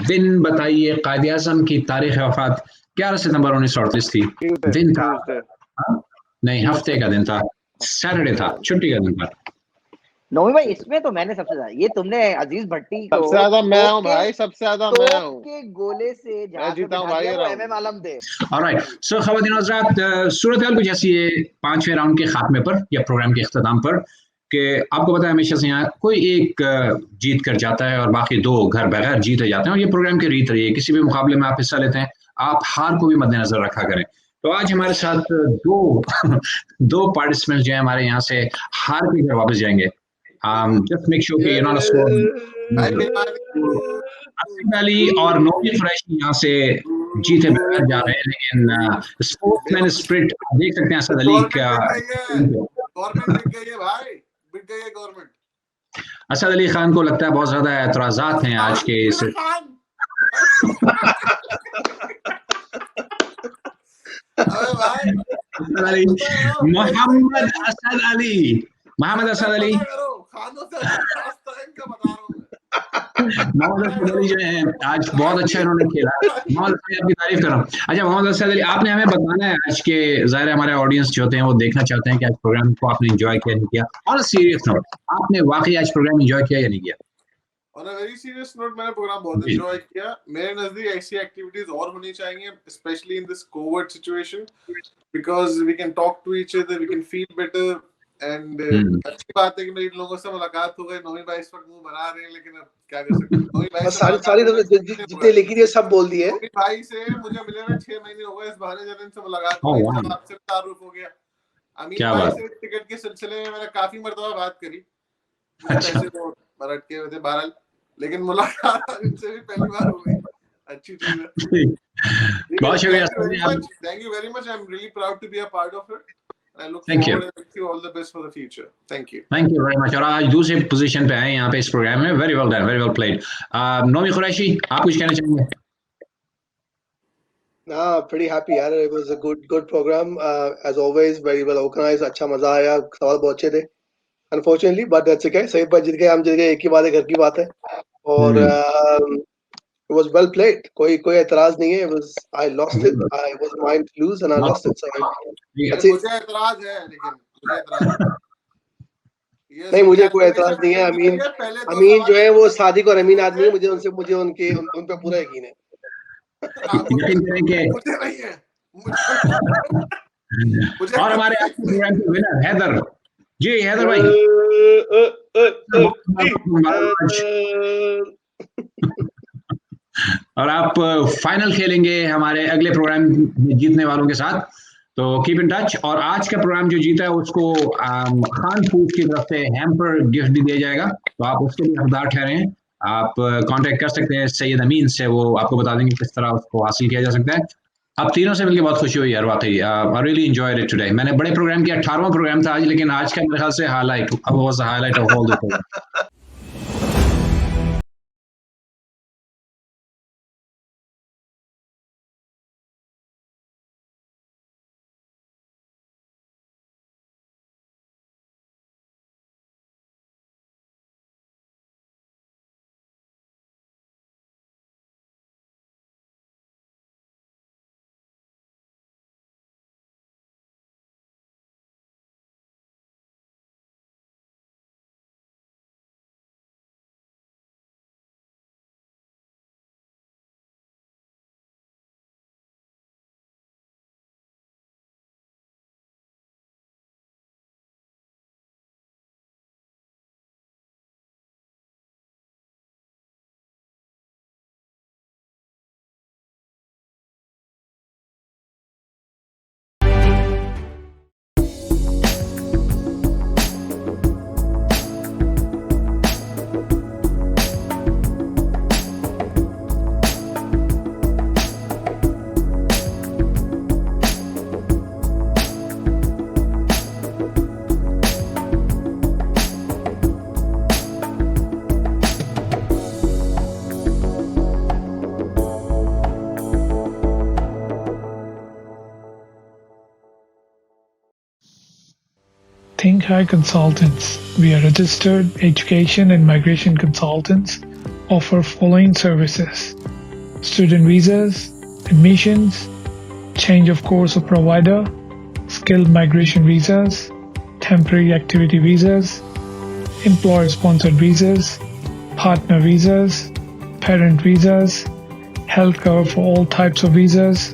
दिन बताइए। कायद आज़म की तारीख वफात 11 सितंबर 1948 थी। दिन था? नहीं, हफ्ते का दिन था, सैटरडे था, छुट्टी का दिन था। नोमी भाई इसमें तो मैंने सबसे ज्यादा, ये तुमने अजीज भट्टी को सबसे ज्यादा मैं हूं भाई, सबसे ज्यादा मैं हूं के गोले से मैं जीता हूं भाई। एमएम आलम थे। ऑलराइट सो ख़वातीन और हज़रात, सूरत हाल कुछ ऐसी है 5वें राउंड के खात्मे पर या प्रोग्राम के इख्तिताम पर कि आपको पता है हमेशा से यहाँ कोई एक जीत कर जाता है और बाकी 2 घर बगैर जीते जाते हैं, और ये प्रोग्राम की रीत रही है। किसी भी मुकाबले में आप हिस्सा लेते हैं, आप हार को भी मद्देनजर रखा करें। तो आज हमारे साथ दो पार्टिसिपेंट्स जो है हमारे यहाँ से हार के घर वापस जाएंगे। जस्ट मेक श्योर कि असद अली और नोमी कुरैशी यहाँ से जीते बगैर जा रहे हैं, लेकिन स्पोर्ट्समैन स्पिरिट देख सकते हैं असद अली का। असद अली खान को लगता है बहुत ज्यादा एतराजात हैं आज के इस मोहम्मद असद अली मोहम्मद असद अली जो है आज बहुत अच्छा इन्होंने खेला। मोहम्मद आपकी तारीफ कर रहा हूँ। अच्छा मोहम्मद असद अली, आपने हमें बताना है आज के, ज़ाहिर है हमारे ऑडियंस जो होते हैं वो देखना चाहते हैं कि आज प्रोग्राम को आपने एंजॉय किया नहीं किया। और सीरियस नोट, आपने वाकई आज प्रोग्राम एंजॉय किया या नहीं किया? On a very serious note, मैंने प्रोग्राम बहुत एंजॉय किया। मेरे नजदीक ऐसी एक्टिविटीज और होनी चाहिए, specially in this COVID situation, because we can talk to each other, we can feel better. And अच्छी बात है कि मेरी लोगों से मुलाकात हो गई। नोमी भाई इस वक्त मुंह बना रहे हैं, लेकिन अब क्या कर सकते हैं। नोमी भाई सारी जितने लिखी थी सब बोल दिए। नोमी भाई से मुझे मिले हुए 6 महीने हो गए, इस बहाने जब इनसे मुलाकात हुई, आपसे तारुफ हो गया। अमीन भाई से टिकट के सिलसिले में मैंने काफी मर्तबा बात करी, पैसे तो रटके हुए थे बहरहाल, लेकिन मुलाकात इनसे भी पहली बार हो गई। अच्छी चीज है। बहुत शुक्रिया। Thank you very much. I am really proud to be a part of it. I look Thank forward and wish you all the best for the future. Thank you. Thank you very much. और आज दूसरे पोजीशन पे आए यहाँ पे इस प्रोग्राम में। Very well done, very well played. Nomi Qureshi, आप कुछ कहना चाहेंगे? Pretty happy यार, it was a good program, as always very well organized, अच्छा मजा आया, सवाल बहुत अच्छे थे। Unfortunately, but that's okay. सही पर जीत गए, हम जीत गए, एक ही बात है, घर की बात है। और it was well played. कोई एतराज नहीं है। I lost it. I was mine to lose and I lost it. So मुझे एतराज है, लेकिन मुझे एतराज नहीं, मुझे कोई एतराज नहीं है। अमीन जो है वो सादिक और अमीन आदमी है, मुझे उन पे पूरा यकीन है। यकीन करें कि और हमारे आज के प्रोग्राम के विनर हैदर जी, हैदर भाई और आप फाइनल खेलेंगे हमारे अगले प्रोग्राम में जीतने वालों के साथ, तो कीप इन टच। और आज का प्रोग्राम जो जीता है उसको खान फूड की तरफ से हैम्पर गिफ्ट भी दिया जाएगा, तो आप उसके लिए हकदार ठहरे हैं। आप कांटेक्ट कर सकते हैं सैयद अमीन से, वो आपको बता देंगे किस तरह उसको हासिल किया जा सकता है। अब तीनों से मिलकर बहुत खुशी हुई यार, वाकई I really enjoyed it today. मैंने बड़े प्रोग्राम किया, 18वां प्रोग्राम था आज, लेकिन आज का मेरे ख्याल से highlight was the highlight of all the programme. Think High Consultants. We are registered education and migration consultants, offer following services: student visas, admissions, change of course of provider, skilled migration visas, temporary activity visas, employer sponsored visas, partner visas, parent visas, health cover for all types of visas,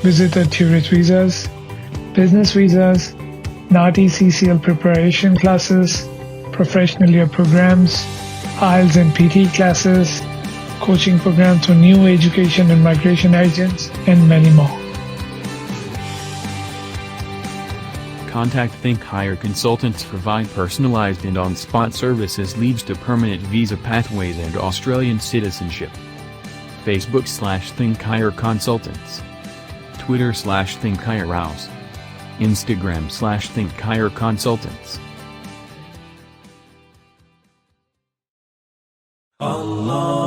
visitor tourist visas, business visas, NATI CCL preparation classes, professional year programs, IELTS and PT classes, coaching programs for new education and migration agents, and many more. Contact Think Higher Consultants provide personalized and on-spot services leads to permanent visa pathways and Australian citizenship. Facebook/Think Higher Consultants. Twitter/Think Higher House. Instagram/Think Higher Consultants. Allah